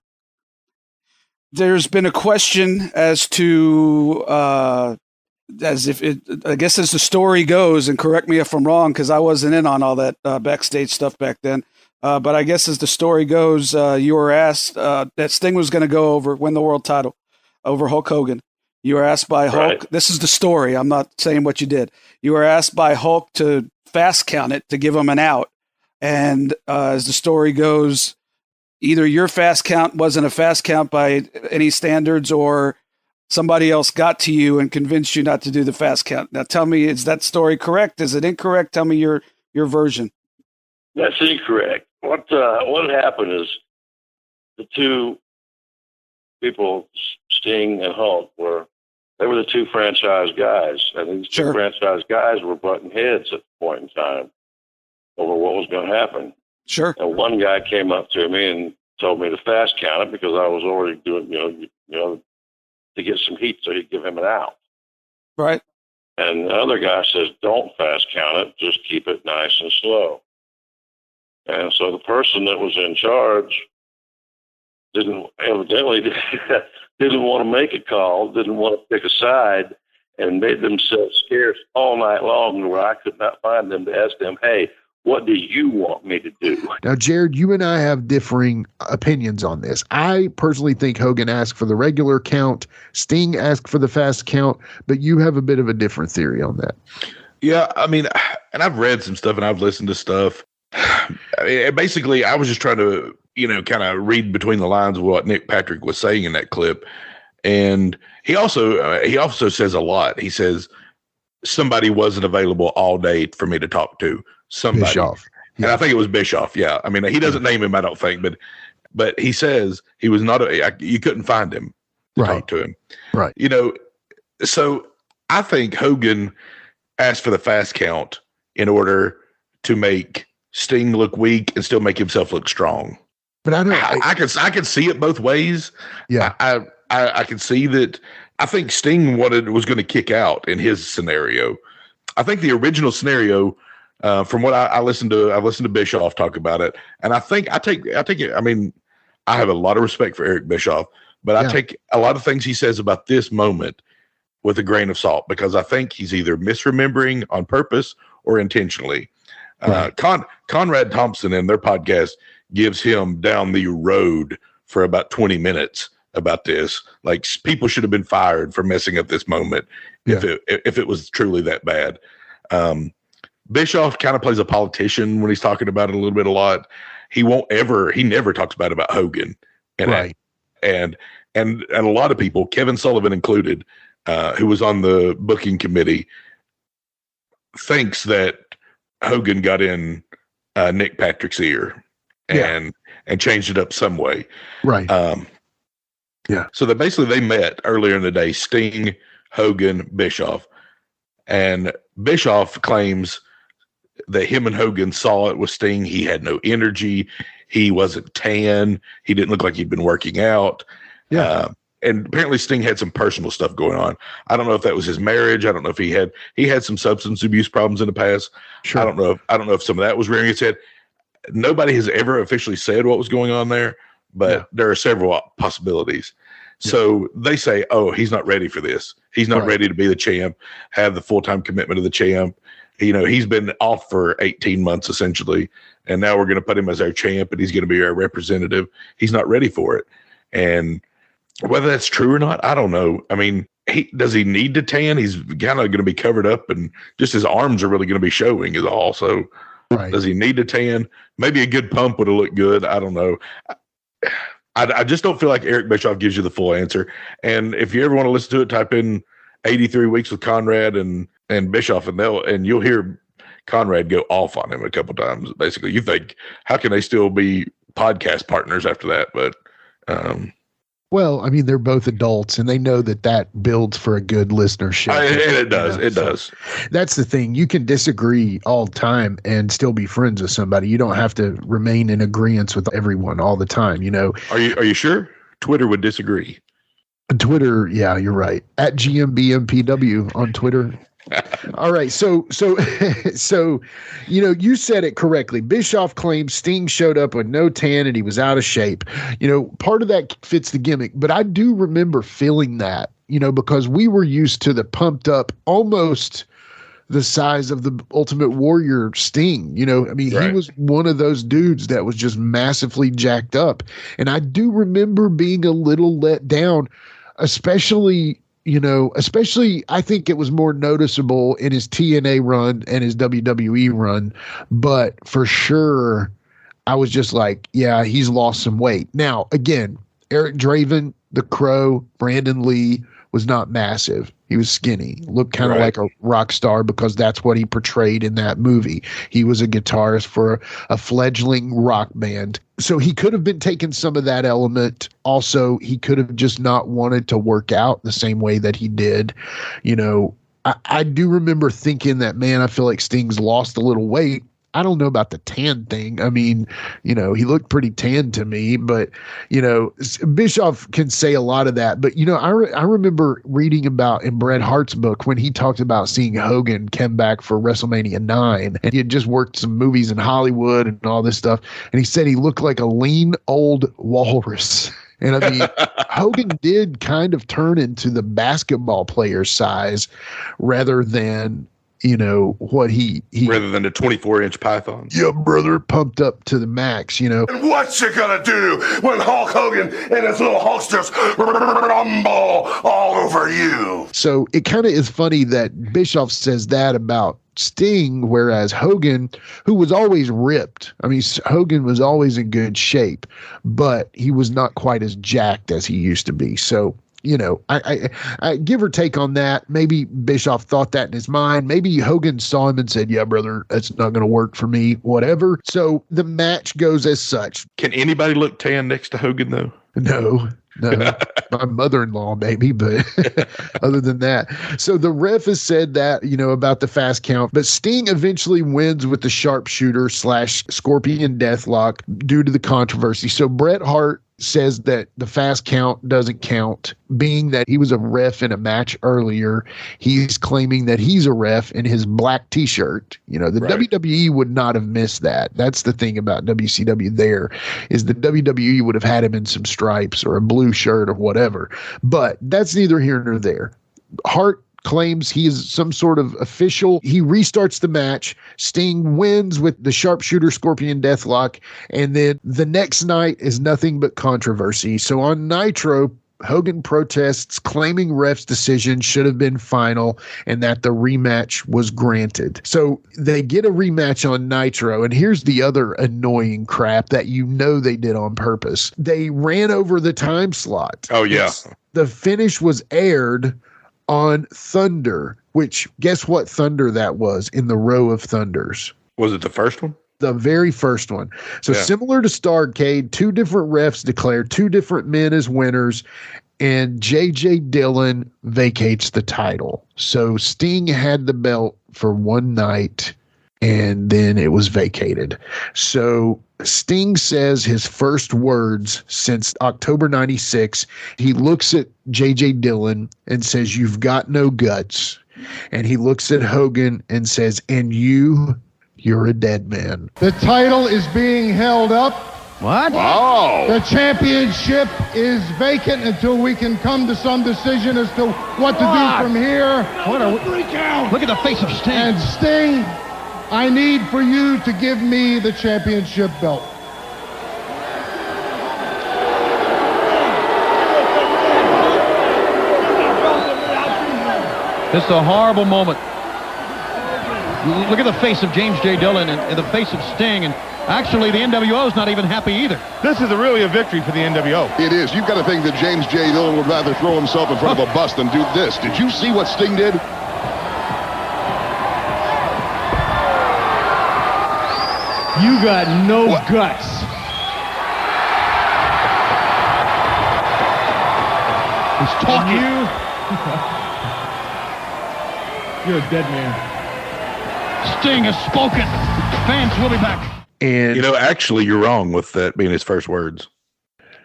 there's been a question as to as if it, I guess as the story goes, and correct me if I'm wrong, because I wasn't in on all that backstage stuff back then. But I guess as the story goes, you were asked that Sting was going to win the world title over Hulk Hogan. You were asked by Hulk. Right. This is the story. I'm not saying what you did. You were asked by Hulk to fast count it to give him an out. And as the story goes, either your fast count wasn't a fast count by any standards, or somebody else got to you and convinced you not to do the fast count. Now tell me, is that story correct? Is it incorrect? Tell me your version. That's incorrect. What happened is the two people, Sting and Hulk, were the two franchise guys, and these two franchise guys were butting heads at the point in time over what was going to happen. Sure. And one guy came up to me and told me to fast count it because I was already doing, to get some heat so he'd give him an out. Right. And the other guy says, don't fast count it, just keep it nice and slow. And so the person that was in charge didn't want to make a call, didn't want to pick a side, and made themselves scarce all night long where I could not find them to ask them, hey, what do you want me to do? Now, Jared, you and I have differing opinions on this. I personally think Hogan asked for the regular count. Sting asked for the fast count, but you have a bit of a different theory on that. Yeah, I mean, and I've read some stuff and I've listened to stuff. I mean, basically, I was just trying to, kind of read between the lines of what Nick Patrick was saying in that clip. And he also says a lot. He says, somebody wasn't available all day for me to talk to. Somebody. Bischoff. And I think it was Bischoff. Yeah. I mean, he doesn't name him, I don't think, but he says he was not, you couldn't find him to talk to him. Right. So I think Hogan asked for the fast count in order to make Sting look weak and still make himself look strong. But I can see it both ways. Yeah. I can see that. I think Sting was going to kick out in his scenario. I think the original scenario, from what I listened to Bischoff talk about it, and I think I take it. I mean, I have a lot of respect for Eric Bischoff, but I take a lot of things he says about this moment with a grain of salt, because I think he's either misremembering on purpose or intentionally. Right. Conrad Thompson in their podcast gives him down the road for about 20 minutes about this. Like, people should have been fired for messing up this moment if it was truly that bad. Bischoff kind of plays a politician when he's talking about it a lot. He never talks about Hogan. And, and a lot of people, Kevin Sullivan included, who was on the booking committee, thinks that Hogan got in Nick Patrick's ear and changed it up some way. Right. So that basically they met earlier in the day, Sting, Hogan, Bischoff, and Bischoff claims that him and Hogan saw it with Sting. He had no energy. He wasn't tan. He didn't look like he'd been working out. and apparently Sting had some personal stuff going on. I don't know if that was his marriage. I don't know if he had some substance abuse problems in the past. Sure. I don't know if some of that was rearing its head. Nobody has ever officially said what was going on there, but there are several possibilities. Yeah. So they say, oh, he's not ready for this. He's not ready to be the champ, have the full-time commitment of the champ. He's been off for 18 months essentially, and now we're going to put him as our champ, and he's going to be our representative. He's not ready for it. And whether that's true or not, I don't know. I mean, does he need to tan? He's kind of going to be covered up, and just his arms are really going to be showing is all. So does he need to tan? Maybe a good pump would have looked good. I don't know. I just don't feel like Eric Bischoff gives you the full answer. And if you ever want to listen to it, type in 83 weeks with Conrad and Bischoff, and you'll hear Conrad go off on him a couple times. Basically, you think, how can they still be podcast partners after that? But well, I mean, they're both adults, and they know that builds for a good listenership. It does. It does. That's the thing. You can disagree all the time and still be friends with somebody. You don't have to remain in agreement with everyone all the time. Are you sure? Twitter would disagree. Twitter, yeah, you're right. At GMBMPW on Twitter. All right. So, you said it correctly. Bischoff claims Sting showed up with no tan and he was out of shape. Part of that fits the gimmick, but I do remember feeling that, because we were used to the pumped up, almost the size of the Ultimate Warrior Sting. He was one of those dudes that was just massively jacked up. And I do remember being a little let down, especially I think it was more noticeable in his TNA run and his WWE run, but for sure I was just like, yeah, he's lost some weight. Now, again, Eric Draven, The Crow, Brandon Lee was not massive. He was skinny, looked kind of like a rock star because that's what he portrayed in that movie. He was a guitarist for a fledgling rock band. So he could have been taking some of that element. Also, he could have just not wanted to work out the same way that he did. I do remember thinking that, man, I feel like Sting's lost a little weight. I don't know about the tan thing. I mean, he looked pretty tan to me, but, Bischoff can say a lot of that. But, I remember reading about in Bret Hart's book when he talked about seeing Hogan come back for WrestleMania 9, and he had just worked some movies in Hollywood and all this stuff. And he said he looked like a lean old walrus. And I mean, Hogan did kind of turn into the basketball player size rather than, what he rather than a 24-inch python. Yeah, brother, pumped up to the max, And what's you gonna do when Hulk Hogan and his little Hulksters rumble all over you? So it kind of is funny that Bischoff says that about Sting, whereas Hogan, who was always ripped, I mean, Hogan was always in good shape, but he was not quite as jacked as he used to be. So, I give or take on that. Maybe Bischoff thought that in his mind. Maybe Hogan saw him and said, yeah, brother, that's not going to work for me, whatever. So the match goes as such. Can anybody look tan next to Hogan, though? No. My mother-in-law, maybe, but other than that. So the ref has said that, about the fast count, but Sting eventually wins with the sharpshooter / Scorpion Deathlock due to the controversy. So Bret Hart says that the fast count doesn't count, being that he was a ref in a match earlier. He's claiming that he's a ref in his black t-shirt. WWE would not have missed that. That's the thing about WCW there, is the WWE would have had him in some stripes or a blue shirt or whatever. But that's neither here nor there. Hart claims he is some sort of official. He restarts the match. Sting wins with the sharpshooter Scorpion Deathlock. And then the next night is nothing but controversy. So on Nitro, Hogan protests, claiming ref's decision should have been final and that the rematch was granted. So they get a rematch on Nitro. And here's the other annoying crap that they did on purpose. They ran over the time slot. Oh, yeah. The finish was aired on Thunder, which guess what Thunder that was in the row of Thunders? Was it the first one? The very first one. So similar to Starrcade, 2 different refs declare 2 different men as winners, and J.J. Dillon vacates the title. So Sting had the belt for one night, and then it was vacated. So Sting says his first words since October 96. He looks at J.J. Dillon and says, "You've got no guts." And he looks at Hogan and says, "And you're a dead man." The title is being held up. What? Wow. The championship is vacant until we can come to some decision as to what to do from here. What are we? Look at the face of Sting. And Sting, I need for you to give me the championship belt. This is a horrible moment. Look at the face of James J. Dillon and the face of Sting, and actually the NWO's not even happy either. This is really a victory for the NWO. It is. You've got to think that James J. Dillon would rather throw himself in front of a bus than do this. Did you see what Sting did? You got no guts. He's talking. You're a dead man. Sting has spoken. Fans will be back. And you know, actually, you're wrong with that being his first words.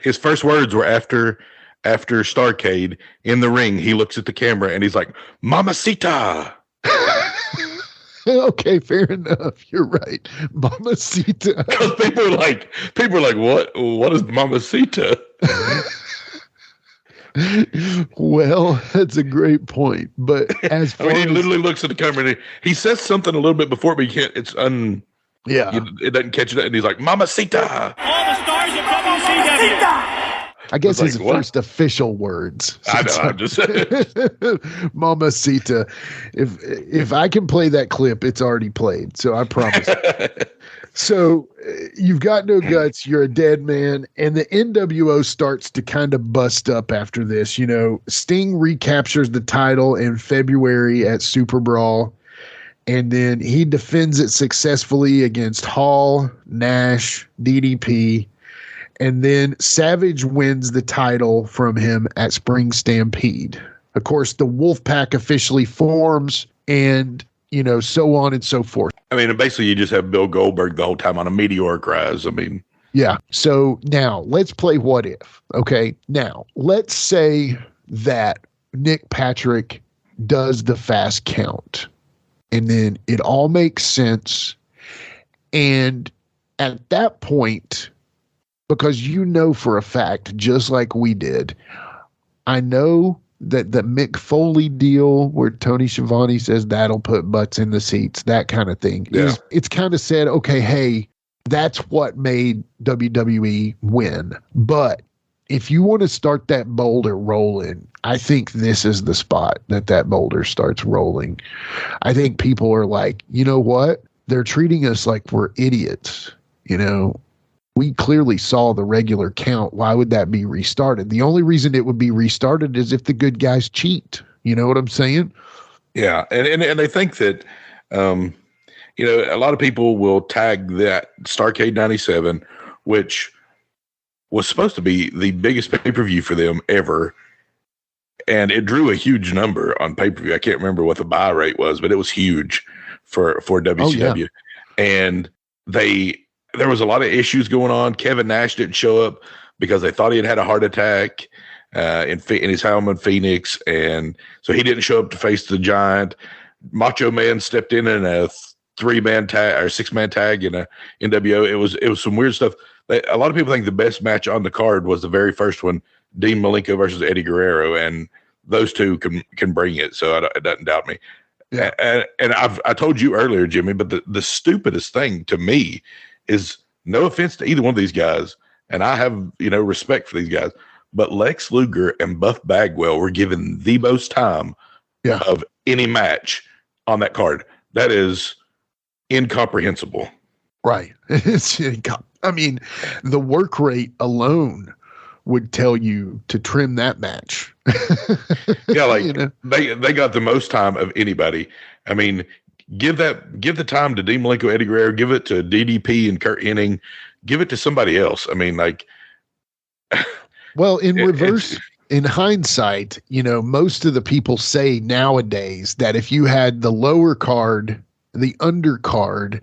His first words were after Starrcade in the ring. He looks at the camera and he's like, "Mamacita." Okay, fair enough. You're right, Mamacita. Because people are like, what is Mamacita? Well, that's a great point. But as far he literally looks at the camera and he says something a little bit before, but you can't. It doesn't catch it, and he's like, "Mamacita." All the stars of WCW. I guess his like, first official words. I know. I'm just saying. Mamacita. If I can play that clip, it's already played. So I promise. So you've got no guts. You're a dead man. And the NWO starts to kind of bust up after this. You know, Sting recaptures the title in February at Super Brawl. And then he defends it successfully against Hall, Nash, DDP. And then Savage wins the title from him at Spring Stampede. Of course, the Wolfpack officially forms and, you know, so on and so forth. I mean, basically, you just have Bill Goldberg the whole time on a meteoric rise. I mean, yeah. So now let's play What If. Okay. Now let's say that Nick Patrick does the fast count and then it all makes sense. And at that point, because you know for a fact, just like we did, I know that the Mick Foley deal where Tony Schiavone says that'll put butts in the seats, that kind of thing. Yeah. It's kind of said, okay, hey, that's what made WWE win. But if you want to start that boulder rolling, I think this is the spot that boulder starts rolling. I think people are like, you know what? They're treating us like we're idiots. You know, we clearly saw the regular count. Why would that be restarted? The only reason it would be restarted is if the good guys cheat. You know what I'm saying? Yeah. And they think that, you know, a lot of people will tag that Starrcade 97, which was supposed to be the biggest pay-per-view for them ever. And it drew a huge number on pay-per-view. I can't remember what the buy rate was, but it was huge for WCW. Oh, yeah. And there was a lot of issues going on. Kevin Nash didn't show up because they thought he had a heart attack in his home in Phoenix. And so he didn't show up to face the Giant. Macho Man stepped in a 3-man tag or 6-man tag in a NWO. It was some weird stuff. A lot of people think the best match on the card was the very first one, Dean Malenko versus Eddie Guerrero, and those two can bring it. So it doesn't doubt me. Yeah. And I told you earlier, Jimmy, but the stupidest thing to me is, no offense to either one of these guys, and I have, you know, respect for these guys, but Lex Luger and Buff Bagwell were given the most time of any match on that card. That is incomprehensible. Right. I mean, the work rate alone would tell you to trim that match. Yeah, like you know? they got the most time of anybody. I mean, give the time to Dean Malenko, Eddie Guerrero, give it to DDP and Kurt Hennig, give it to somebody else. I mean, like, well, in reverse, in hindsight, you know, most of the people say nowadays that if you had the lower card the undercard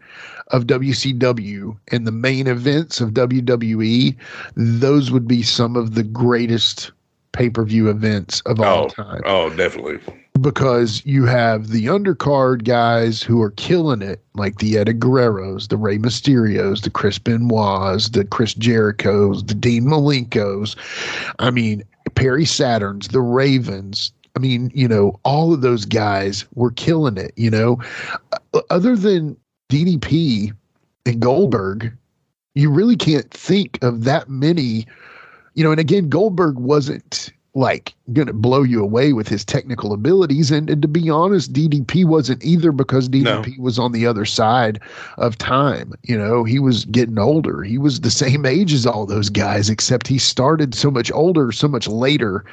of WCW and the main events of WWE, those would be some of the greatest pay-per-view events of all time. Oh, definitely. Because you have the undercard guys who are killing it, like the Eddie Guerreros, the Rey Mysterios, the Chris Benoits, the Chris Jerichos, the Dean Malenkos. I mean, Perry Saturns, the Ravens. I mean, you know, all of those guys were killing it, you know. Other than DDP and Goldberg, you really can't think of that many, you know. And again, Goldberg wasn't like going to blow you away with his technical abilities. And to be honest, DDP wasn't either, because DDP was on the other side of time. You know, he was getting older. He was the same age as all those guys, except he started so much older, so much later.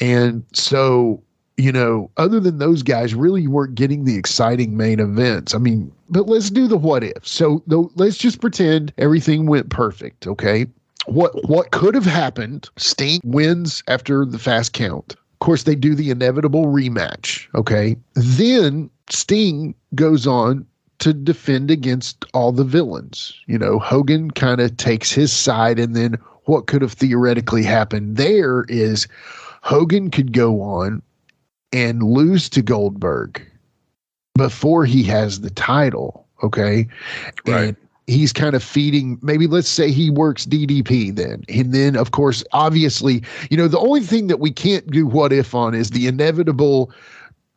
And so, you know, other than those guys, really you weren't getting the exciting main events. I mean, but let's do the what if. So let's just pretend everything went perfect. Okay. What could have happened? Sting wins after the fast count. Of course, they do the inevitable rematch. Okay. Then Sting goes on to defend against all the villains. You know, Hogan kind of takes his side, and then what could have theoretically happened there is Hogan could go on and lose to Goldberg before he has the title. Okay. Right. And he's kind of feeding, maybe let's say he works DDP then. And then, of course, obviously, you know, the only thing that we can't do what if on is the inevitable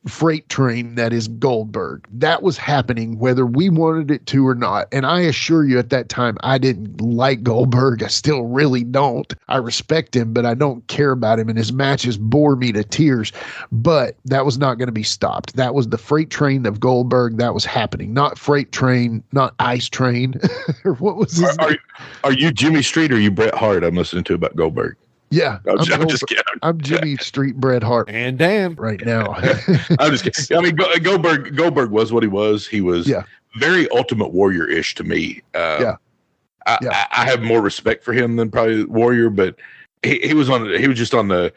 freight train that is Goldberg. That was happening whether we wanted it to or not. And I assure you at that time, I didn't like Goldberg. I still really don't. I respect him, but I don't care about him. And his matches bore me to tears. But that was not going to be stopped. That was the freight train of Goldberg. That was happening. Not freight train, not ice train. Or what was his name? Are you Jimmy Street or are you Bret Hart? I'm listening to about Goldberg. Yeah, I'm just kidding. I'm Jimmy Street Bret Hart and Dan right now. I'm just kidding. I mean, Goldberg was what he was. He was very Ultimate Warrior-ish to me. I have more respect for him than probably Warrior, but he was just on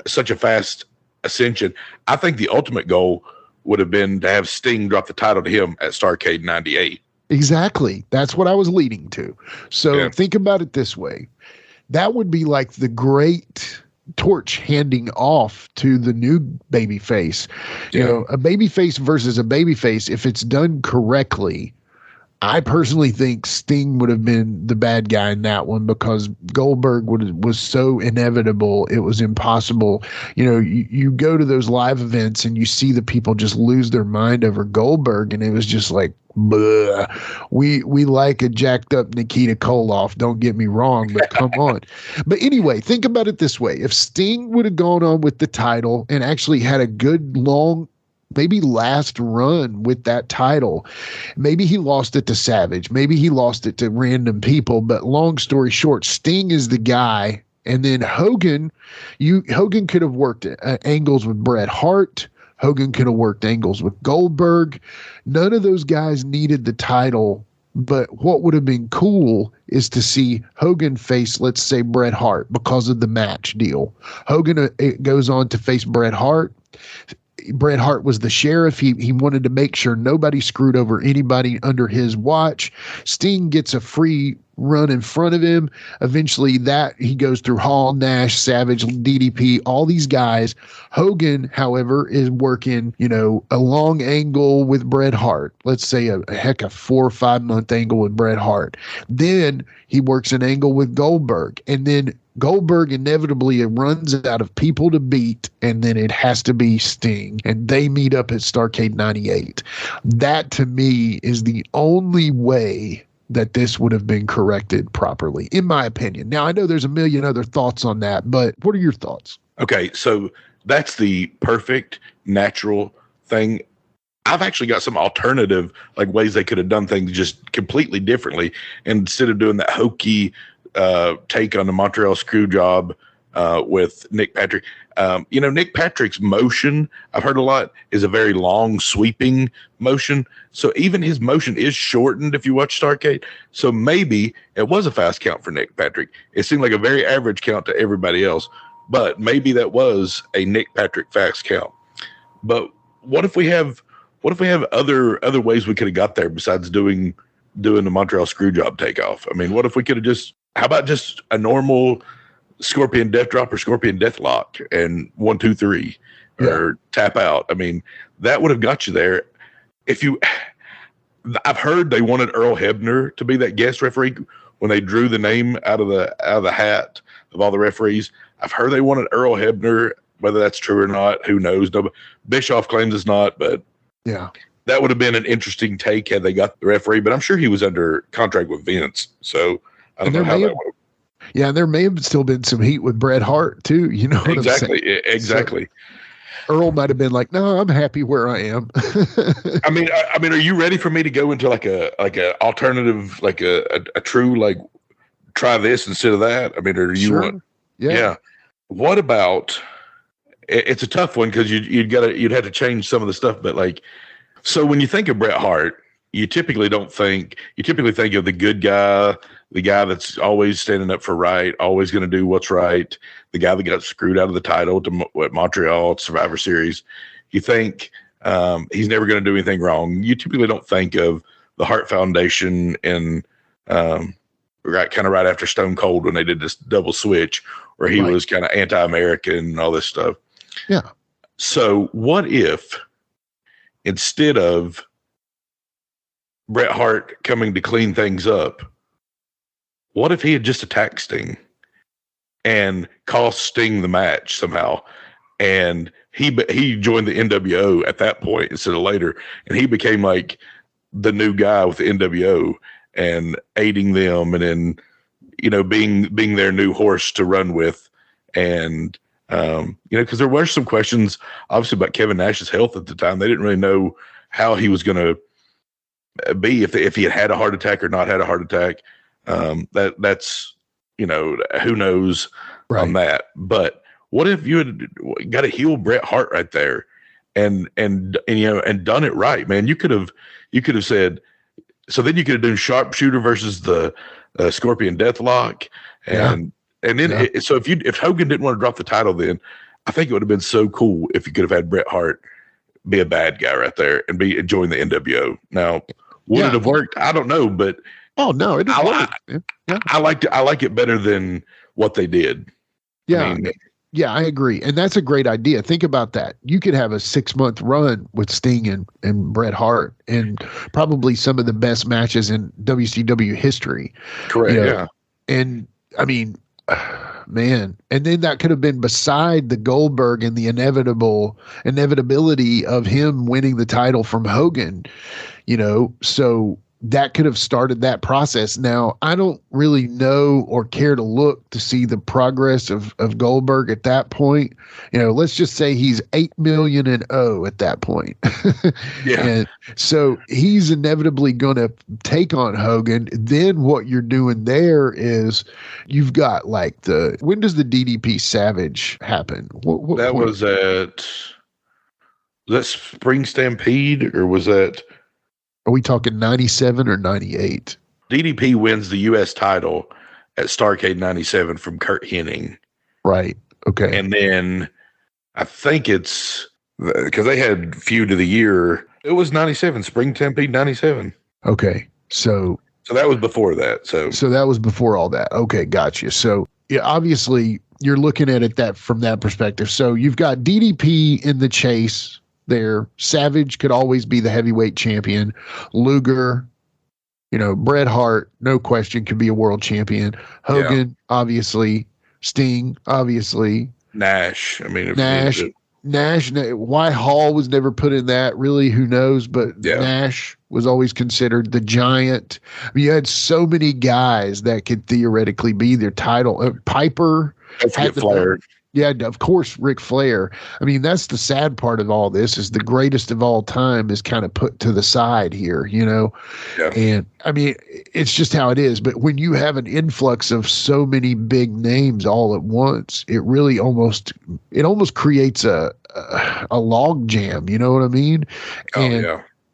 such a fast ascension. I think the ultimate goal would have been to have Sting drop the title to him at Starrcade '98. Exactly. That's what I was leading to. So think about it this way. That would be like the great torch handing off to the new babyface. You know, a babyface versus a babyface, if it's done correctly, I personally think Sting would have been the bad guy in that one, because Goldberg was so inevitable. It was impossible. You know, you go to those live events and you see the people just lose their mind over Goldberg, and it was just like, bleh. We like a jacked up Nikita Koloff, don't get me wrong, but come on. But anyway, think about it this way. If Sting would have gone on with the title and actually had a good long, maybe last run with that title, maybe he lost it to Savage, maybe he lost it to random people, but long story short, Sting is the guy. And then Hogan could have worked angles with Bret Hart. Hogan could have worked angles with Goldberg. None of those guys needed the title, but what would have been cool is to see Hogan face, let's say, Bret Hart because of the match deal. Hogan goes on to face Bret Hart. Bret Hart was the sheriff. He wanted to make sure nobody screwed over anybody under his watch. Sting gets a free run in front of him. Eventually he goes through Hall, Nash, Savage, DDP, all these guys. Hogan, however, is working, you know, a long angle with Bret Hart. Let's say a 4 or 5 month angle with Bret Hart. Then he works an angle with Goldberg, and then Goldberg inevitably runs out of people to beat, and then it has to be Sting, and they meet up at Starrcade '98. That, to me, is the only way that this would have been corrected properly, in my opinion. Now, I know there's a million other thoughts on that, but what are your thoughts? Okay, so that's the perfect, natural thing. I've actually got some alternative ways they could have done things just completely differently, instead of doing that hokey take on the Montreal screw job with Nick Patrick. Nick Patrick's motion, I've heard a lot, is a very long sweeping motion. So even his motion is shortened if you watch Starrcade. So maybe it was a fast count for Nick Patrick. It seemed like a very average count to everybody else, but maybe that was a Nick Patrick fast count. But what if we have what if we have other ways we could have got there besides doing the Montreal Screwjob takeoff? I mean, what if we could have how about just a normal Scorpion Death Drop or Scorpion Death Lock and 1, 2, 3 or tap out? I mean, that would have got you there. I've heard they wanted Earl Hebner to be that guest referee when they drew the name out of the hat of all the referees. I've heard they wanted Earl Hebner. Whether that's true or not, who knows? No, Bischoff claims it's not, but that would have been an interesting take had they got the referee. But I'm sure he was under contract with Vince, so I don't know how that would have. Yeah, and there may have still been some heat with Bret Hart too. You know what I'm saying? Exactly. So Earl might have been like, "No, I'm happy where I am." I mean, are you ready for me to go into like a alternative, like a true like try this instead of that? I mean, or do you want? Yeah. What about? It's a tough one because you'd have to change some of the stuff, but like, so when you think of Bret Hart, you typically think of the good guy, the guy that's always standing up for right, always going to do what's right, the guy that got screwed out of the title at Montreal Survivor Series. You think he's never going to do anything wrong. You typically don't think of the Hart Foundation and right after Stone Cold when they did this double switch where he was kind of anti-American and all this stuff. Yeah. So what if instead of Bret Hart coming to clean things up, what if he had just attacked Sting and cost Sting the match somehow? And he joined the NWO at that point instead of later, and he became like the new guy with the NWO and aiding them, and then being their new horse to run with, and because there were some questions obviously about Kevin Nash's health at the time. They didn't really know how he was going to be if he had a heart attack or not had a heart attack. That's who knows on that. But what if you had got to heel Bret Hart right there and done it right, man? You could have said, so then you could have done Sharpshooter versus the Scorpion Deathlock, and then so if Hogan didn't want to drop the title, then I think it would have been so cool if you could have had Bret Hart be a bad guy right there and join the NWO. Now, would it have worked? I don't know, but oh no, it didn't work. I like it better than what they did. Yeah. I agree. And that's a great idea. Think about that. You could have a 6-month run with Sting and Bret Hart and probably some of the best matches in WCW history. Correct. Yeah. And I mean, man, and then that could have been beside the Goldberg and the inevitability of him winning the title from Hogan, so that could have started that process. Now, I don't really know or care to look to see the progress of Goldberg at that point. Let's just say he's 8-0 at that point. Yeah. And so he's inevitably going to take on Hogan. Then what you're doing there is you've got like when does the DDP Savage happen? What that point? Was that Spring Stampede or was that? Are we talking 97 or 98? DDP wins the U.S. title at Starrcade 97 from Kurt Hennig. Right. Okay. And then I think it's because they had feud of the year. It was 97, Spring Stampede 97. Okay. So that was before that. So that was before all that. Okay. Gotcha. So yeah, obviously you're looking at it from that perspective. So you've got DDP in the chase there. Savage could always be the heavyweight champion. Luger, Bret Hart, no question, could be a world champion. Hogan, obviously. Sting, obviously. Nash. I mean, Nash. Why Hall was never put in that, really, who knows? But Nash was always considered the giant. I mean, you had so many guys that could theoretically be their title. Piper had the Flair. Yeah, of course, Ric Flair. I mean, that's the sad part of all this is the greatest of all time is kind of put to the side here, Yeah. And I mean, it's just how it is. But when you have an influx of so many big names all at once, it really almost creates a log jam. You know what I mean?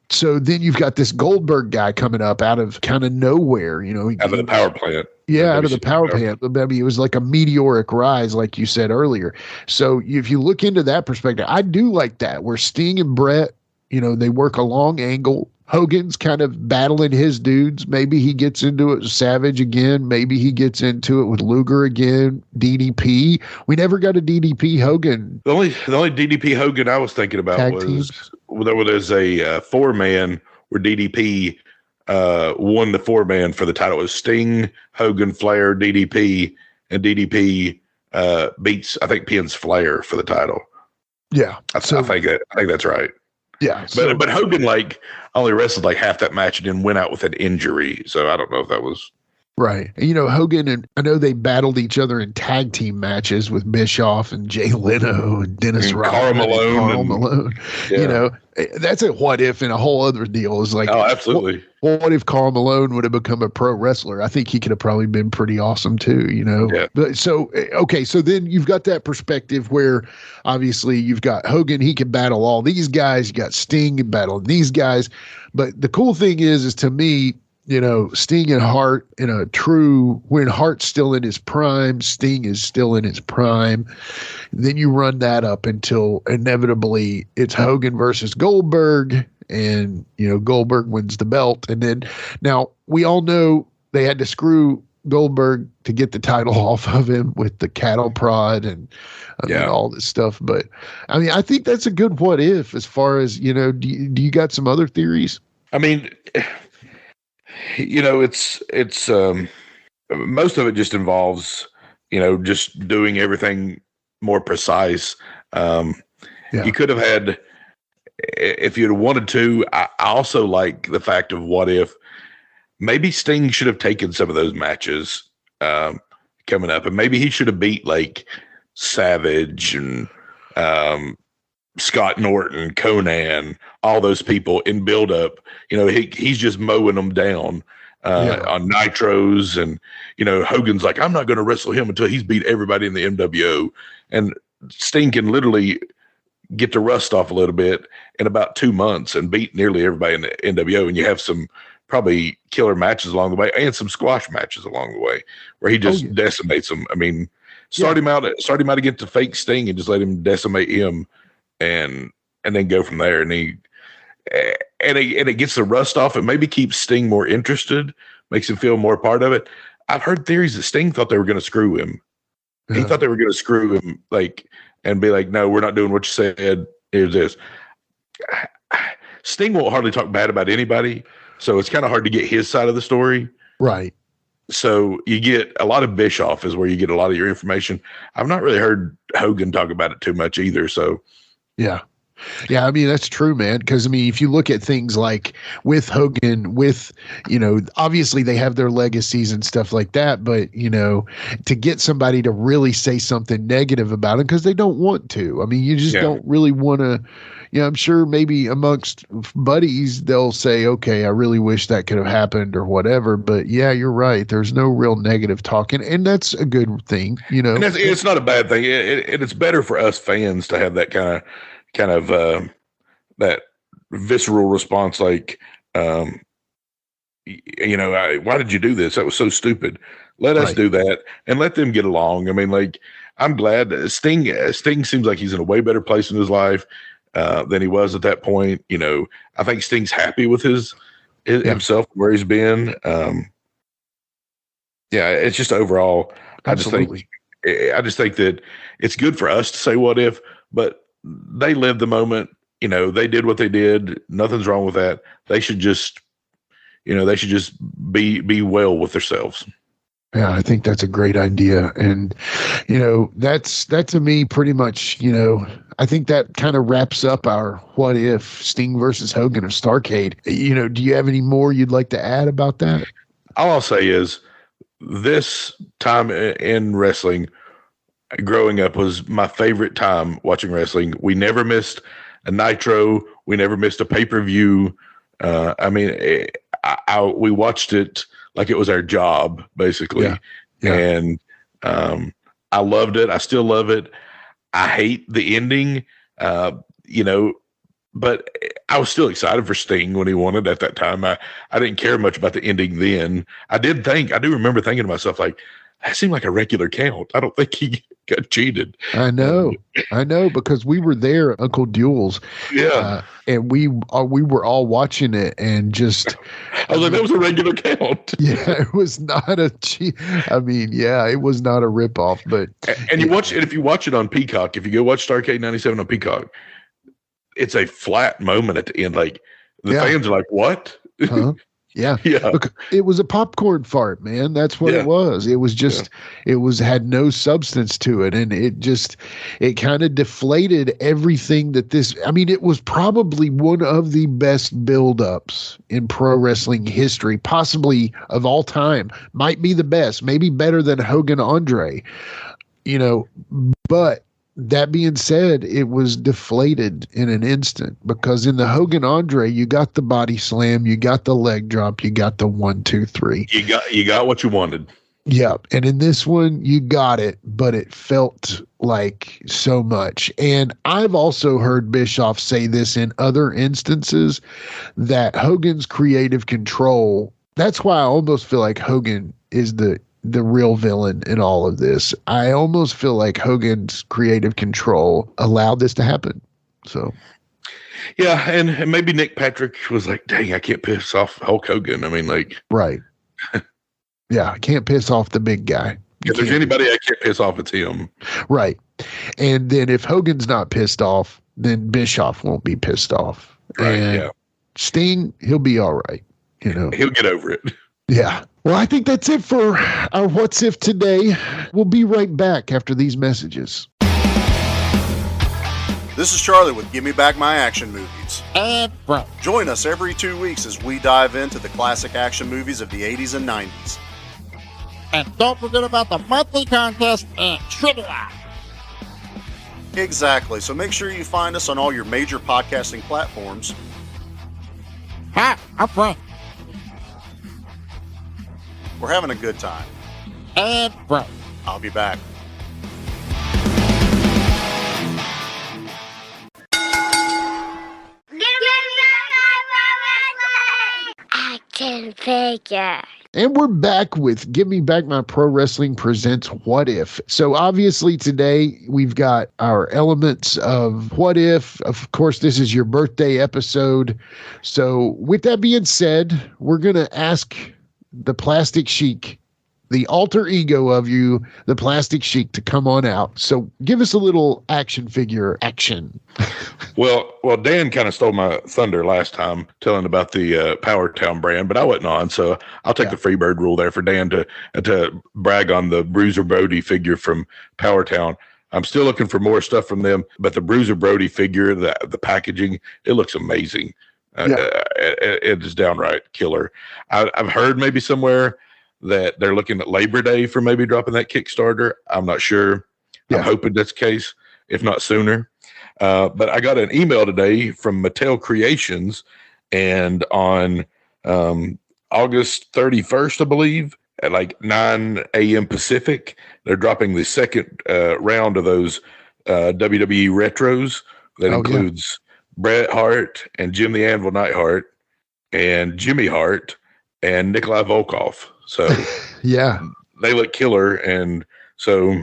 So then you've got this Goldberg guy coming up out of kind of nowhere, out of the power plant. Yeah, out of the power plant. I mean, it was like a meteoric rise, like you said earlier. So if you look into that perspective, I do like that, where Sting and Bret they work a long angle. Hogan's kind of battling his dudes. Maybe he gets into it with Savage again. Maybe he gets into it with Luger again. DDP. We never got a DDP Hogan. The only DDP Hogan I was thinking about Tag was teams? there's a 4-man where DDP won the 4-man for the title. It was Sting, Hogan, Flair, DDP, and DDP pins Flair for the title. Yeah, I think that's right. Yeah, but Hogan only wrestled half that match and then went out with an injury. So I don't know if that was right. Hogan, and I know they battled each other in tag team matches with Bischoff and Jay Leno and Dennis Rodman and Carl Malone. Yeah. That's a what if and a whole other deal. Is like, oh, absolutely. What if Carl Malone would have become a pro wrestler? I think he could have probably been pretty awesome too, Yeah. But so then you've got that perspective where obviously you've got Hogan, he can battle all these guys. You got Sting battling these guys. But the cool thing is to me, Sting and Hart when Hart's still in his prime, Sting is still in his prime. Then you run that up until inevitably it's Hogan versus Goldberg, and Goldberg wins the belt. And then now we all know they had to screw Goldberg to get the title off of him with the cattle prod and all this stuff. But I mean, I think that's a good what if as far as do you got some other theories? I mean, it's most of it just involves just doing everything more precise. You could have had, if you'd wanted to. I also like the fact of what if maybe Sting should have taken some of those matches coming up, and maybe he should have beat Savage and Scott Norton, Conan, all those people in build up. He's just mowing them down on nitros, and Hogan's like, I'm not going to wrestle him until he's beat everybody in the MWO, and Sting can literally get the rust off a little bit in about 2 months and beat nearly everybody in the NWO, and you have some probably killer matches along the way and some squash matches along the way where he just decimates them. I mean, start him out against the fake Sting and just let him decimate him, and then go from there. And it gets the rust off. It maybe keeps Sting more interested, makes him feel more part of it. I've heard theories that Sting thought they were going to screw him. He thought they were going to screw him, and be like, no, we're not doing what you said. Here's this. Sting won't hardly talk bad about anybody, so it's kind of hard to get his side of the story. Right. So you get a lot of Bischoff is where you get a lot of your information. I've not really heard Hogan talk about it too much either. So yeah. Yeah, I mean, that's true, man. Because, I mean, if you look at things like with Hogan, obviously they have their legacies and stuff like that. But, to get somebody to really say something negative about him because they don't want to. I mean, you just don't really want to. I'm sure maybe amongst buddies, they'll say, okay, I really wish that could have happened or whatever. But, yeah, you're right. There's no real negative talking. And that's a good thing, And it's not a bad thing. It's better for us fans to have that kind of that visceral response, why did you do this? That was so stupid. Let us do that and let them get along. I mean, I'm glad Sting seems like he's in a way better place in his life than he was at that point. I think Sting's happy with himself, where he's been. It's just overall, absolutely. I just think that it's good for us to say what if, but they lived the moment. They did what they did. Nothing's wrong with that. They should just, be well with themselves. Yeah, I think that's a great idea. And, that to me pretty much, I think that kind of wraps up our what if Sting versus Hogan or Starrcade. Do you have any more you'd like to add about that? All I'll say is this time in wrestling, growing up, was my favorite time watching wrestling. We never missed a Nitro. We never missed a pay-per-view. We watched it like it was our job, basically. Yeah. And I loved it. I still love it. I hate the ending, but I was still excited for Sting when he won it at that time. I didn't care much about the ending then. I do remember thinking to myself, that seemed like a regular count. I don't think he got cheated. I know, because we were there, Uncle Duels. Yeah. And we were all watching it and just. I was like, that was a regular count. Yeah, it was not a cheat. I mean, yeah, it was not a ripoff, but. And you watch it, if you watch it on Peacock, if you go watch Starrcade 97 on Peacock, it's a flat moment at the end. Like the fans are like, what? Huh? Yeah. Yeah. Look, it was a popcorn fart, man. That's what it was. It was just, it had no substance to it. And it kind of deflated everything that it was probably one of the best buildups in pro wrestling history, possibly of all time. Might be the best, maybe better than Hogan Andre, but that being said, it was deflated in an instant because in the Hogan Andre, you got the body slam, you got the leg drop, you got the 1, 2, 3. You got what you wanted. Yeah. And in this one, you got it, but it felt like so much. And I've also heard Bischoff say this in other instances that Hogan's creative control, that's why I almost feel like Hogan is the real villain in all of this. I almost feel like Hogan's creative control allowed this to happen. So, yeah, and maybe Nick Patrick was like, "Dang, I can't piss off Hulk Hogan." I mean, like, right? Yeah, I can't piss off the big guy. If there's anybody I can't piss off, it's him. Right. And then if Hogan's not pissed off, then Bischoff won't be pissed off. Right. And Sting, he'll be all right. He'll get over it. Yeah. Well, I think that's it for our What's If today. We'll be right back after these messages. This is Charlie with Give Me Back My Action Movies. And bro. Join us every 2 weeks as we dive into the classic action movies of the 80s and 90s. And don't forget about the monthly contest and trivia. Exactly. So make sure you find us on all your major podcasting platforms. Hi, I'm Frank. We're having a good time. And bro. I'll be back. Action figure. And we're back with Give Me Back My Pro Wrestling presents What If. So obviously today we've got our elements of What If. Of course, this is your birthday episode. So with that being said, we're going to ask the Plastic Sheik, the alter ego of you, the Plastic Sheik, to come on out. So give us a little action figure action. Well, Dan kind of stole my thunder last time telling about the Power Town brand, but I wasn't on, so I'll take the Freebird rule there for Dan to brag on the Bruiser Brody figure from Power Town. I'm still looking for more stuff from them, but the Bruiser Brody figure, the packaging, it looks amazing. It is downright killer. I've heard maybe somewhere that they're looking at Labor Day for maybe dropping that Kickstarter. I'm not sure. I'm hoping that's the case, if not sooner. But I got an email today from Mattel Creations, and on August 31st, I believe, at like 9 a.m. Pacific, they're dropping the second round of those WWE retros. That includes Bret Hart and Jim the Anvil Neidhart and Jimmy Hart and Nikolai Volkov. So they look killer. And so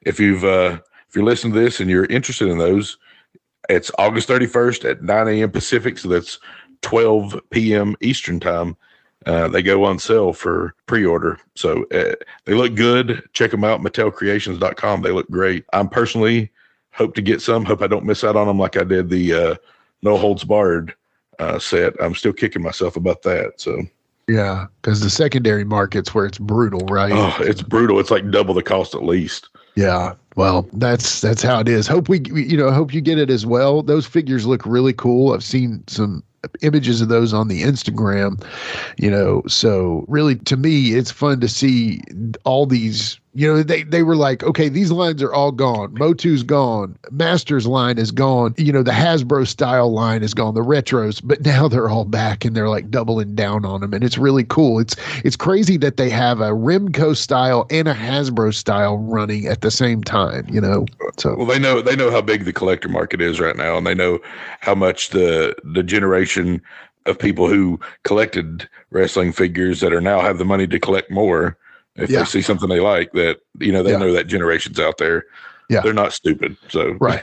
if you're listening to this and you're interested in those, it's August 31st at 9 a.m. Pacific. So that's 12 p.m. Eastern time. They go on sale for pre-order. So they look good. Check them out. MattelCreations.com. They look great. I'm personally hope to get some. Hope I don't miss out on them like I did the No Holds Barred set. I'm still kicking myself about that. So yeah, because the secondary market's where it's brutal, right? Oh, it's brutal. It's like double the cost at least. Yeah. Well, that's how it is. Hope hope you get it as well. Those figures look really cool. I've seen some images of those on the Instagram, so really to me, it's fun to see all these, they were like, okay, these lines are all gone. Motu's gone. Masters line is gone. The Hasbro style line is gone, the retros, but now they're all back and they're like doubling down on them. And it's really cool. It's crazy that they have a Remco style and a Hasbro style running at the same time, So well, they know how big the collector market is right now, and they know how much the generation of people who collected wrestling figures that are now have the money to collect more If they see something they like, that they know that generation's out there. Yeah. They're not stupid. So right.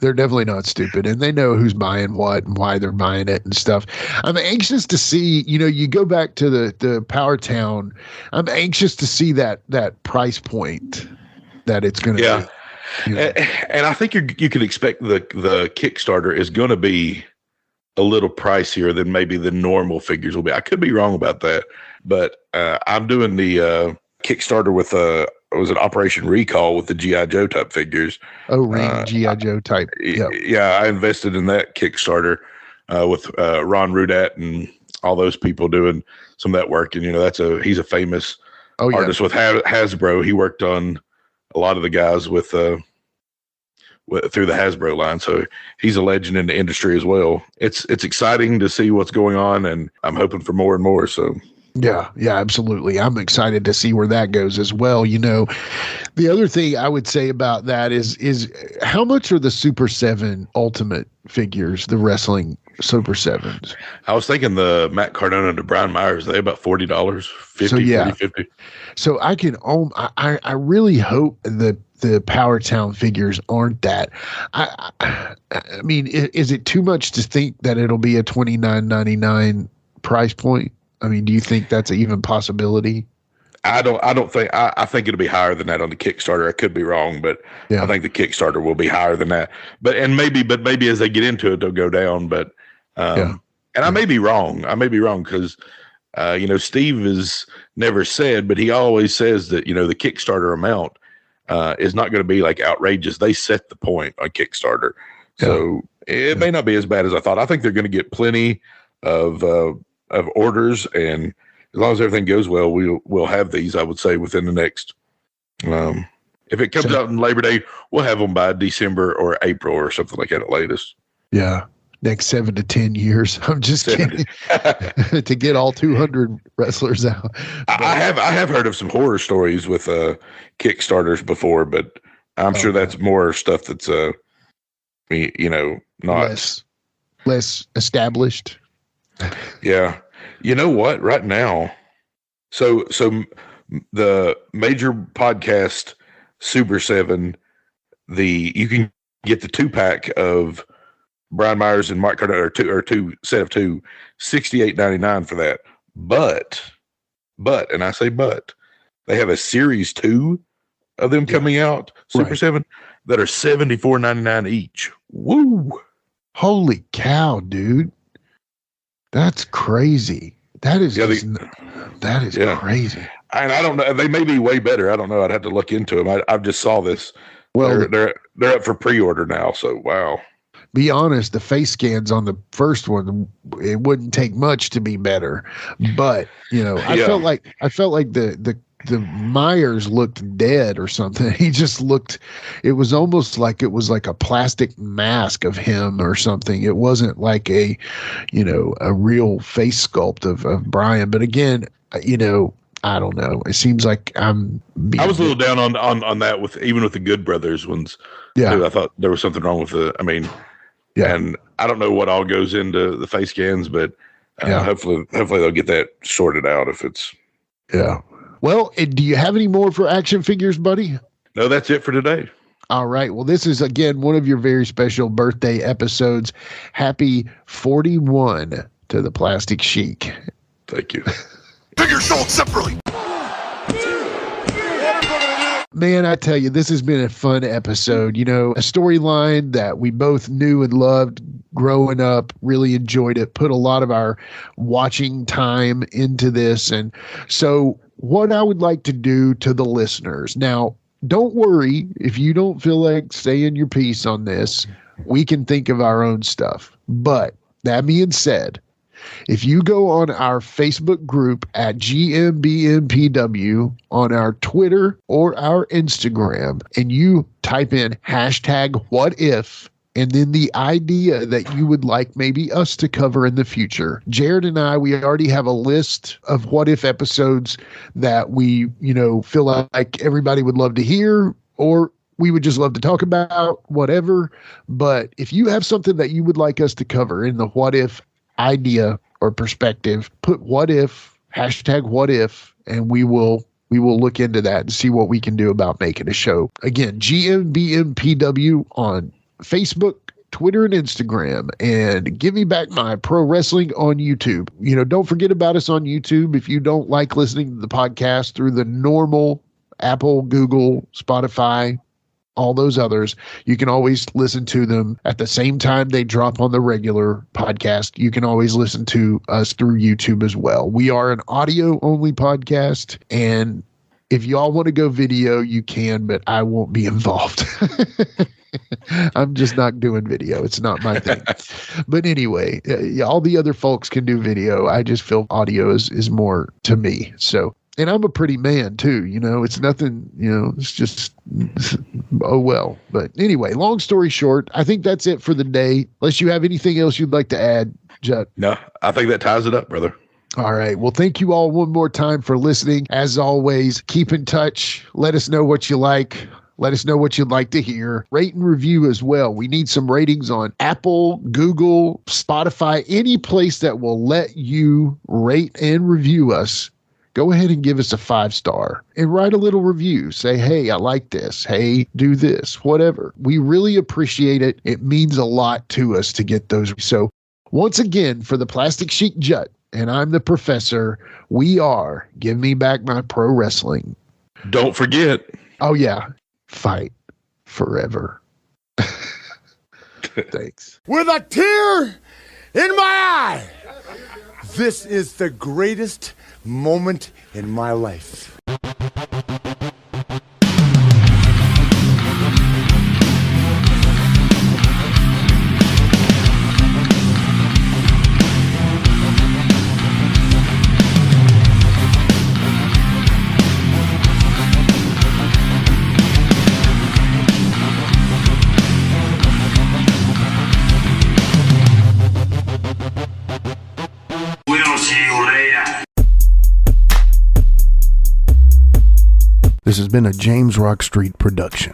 They're definitely not stupid, and they know who's buying what and why they're buying it and stuff. I'm anxious to see, you go back to the Power Town. I'm anxious to see that price point that it's going to be. And I think you can expect the Kickstarter is going to be a little pricier than maybe the normal figures will be. I could be wrong about that, but I'm doing the Kickstarter with was an Operation Recall with the G.I. Joe type figures. Oh, ring G.I. Joe type. Yep. Yeah, I invested in that Kickstarter with Ron Rudat and all those people doing some of that work. And he's a famous artist with Hasbro. He worked on a lot of the guys with through the Hasbro line, so he's a legend in the industry as well. It's exciting to see what's going on, and I'm hoping for more and more. So. Yeah, absolutely. I'm excited to see where that goes as well. The other thing I would say about that is how much are the Super 7 Ultimate figures, the wrestling Super 7s? I was thinking the Matt Cardona to Brian Myers, they about $40, $50. So I can I really hope that the Power Town figures aren't that. I mean, is it too much to think that it'll be a $29.99 price point? I mean, do you think that's an even possibility? I don't think. I think it'll be higher than that on the Kickstarter. I could be wrong, but I think the Kickstarter will be higher than that. But maybe as they get into it, they'll go down. But and I may be wrong. I may be wrong because Steve has never said, but he always says that the Kickstarter amount is not going to be like outrageous. They set the point on Kickstarter, so it may not be as bad as I thought. I think they're going to get plenty of orders, and as long as everything goes well, we'll have these, I would say, within the next if it comes out in Labor Day, we'll have them by December or April or something like that at latest. Next 7 to 10 years. I'm just kidding. To get all 200 wrestlers out. I have heard of some horror stories with Kickstarters before, but I'm sure that's more stuff that's not less established. Yeah. You know what? Right now, so the major podcast Super 7, you can get the 2-pack of Brian Myers and Mark Cardona, or two set of two, $68.99 for that. But, and I say but, they have a series 2 of them coming out, Super 7, that are $74.99 each. Woo! Holy cow, dude. That's crazy. That is crazy. And I don't know. They may be way better. I don't know. I'd have to look into them. I just saw this. Well, they're up for pre-order now. So wow. Be honest, the face scans on the first one, it wouldn't take much to be better. But I felt like the Myers looked dead or something. He just looked. It was almost like it was like a plastic mask of him or something. It wasn't like a real face sculpt of Brian. But again, I don't know. It seems like I was a little down on that even with the Good Brothers ones. Yeah, too. I thought there was something wrong with and I don't know what all goes into the face scans, but hopefully they'll get that sorted out if it's. Yeah. Well, do you have any more for action figures, buddy? No, that's it for today. All right. Well, this is, again, one of your very special birthday episodes. Happy 41 to the Plastic Sheik. Thank you. Figures sold separately. Man, I tell you, this has been a fun episode. A storyline that we both knew and loved growing up, really enjoyed it, put a lot of our watching time into this. And so what I would like to do to the listeners now, don't worry if you don't feel like saying your piece on this. We can think of our own stuff. But that being said, if you go on our Facebook group at GMBNPW, on our Twitter or our Instagram, and you type in #WhatIf, and then the idea that you would like maybe us to cover in the future. Jared and I, we already have a list of what if episodes that we, feel like everybody would love to hear, or we would just love to talk about, whatever. But if you have something that you would like us to cover in the what if idea or perspective, put what if, #what if, and we will we will look into that and see what we can do about making a show. Again, GMBMPW on Facebook, Twitter, and Instagram, and Give Me Back My Pro Wrestling on YouTube. Don't forget about us on YouTube. If you don't like listening to the podcast through the normal Apple, Google, Spotify, all those others, you can always listen to them at the same time they drop on the regular podcast. You can always listen to us through YouTube as well. We are an audio only podcast, and if y'all want to go video, you can, but I won't be involved. I'm just not doing video. It's not my thing. But anyway, all the other folks can do video. I just feel audio is more to me. So, and I'm a pretty man too, it's nothing, it's just, oh well. But anyway, long story short, I think that's it for the day. Unless you have anything else you'd like to add, Judd. No, I think that ties it up, brother. All right. Well, thank you all one more time for listening. As always, keep in touch. Let us know what you like. Let us know what you'd like to hear. Rate and review as well. We need some ratings on Apple, Google, Spotify, any place that will let you rate and review us. Go ahead and give us a 5-star and write a little review. Say, hey, I like this. Hey, do this, whatever. We really appreciate it. It means a lot to us to get those. So once again, for the Plastic Sheik Jut, and I'm the professor, we are Give Me Back My Pro Wrestling. Don't forget. Oh, yeah. Fight forever. Thanks. With a tear in my eye, this is the greatest moment in my life. We'll see you later. This has been a James Rock Street production.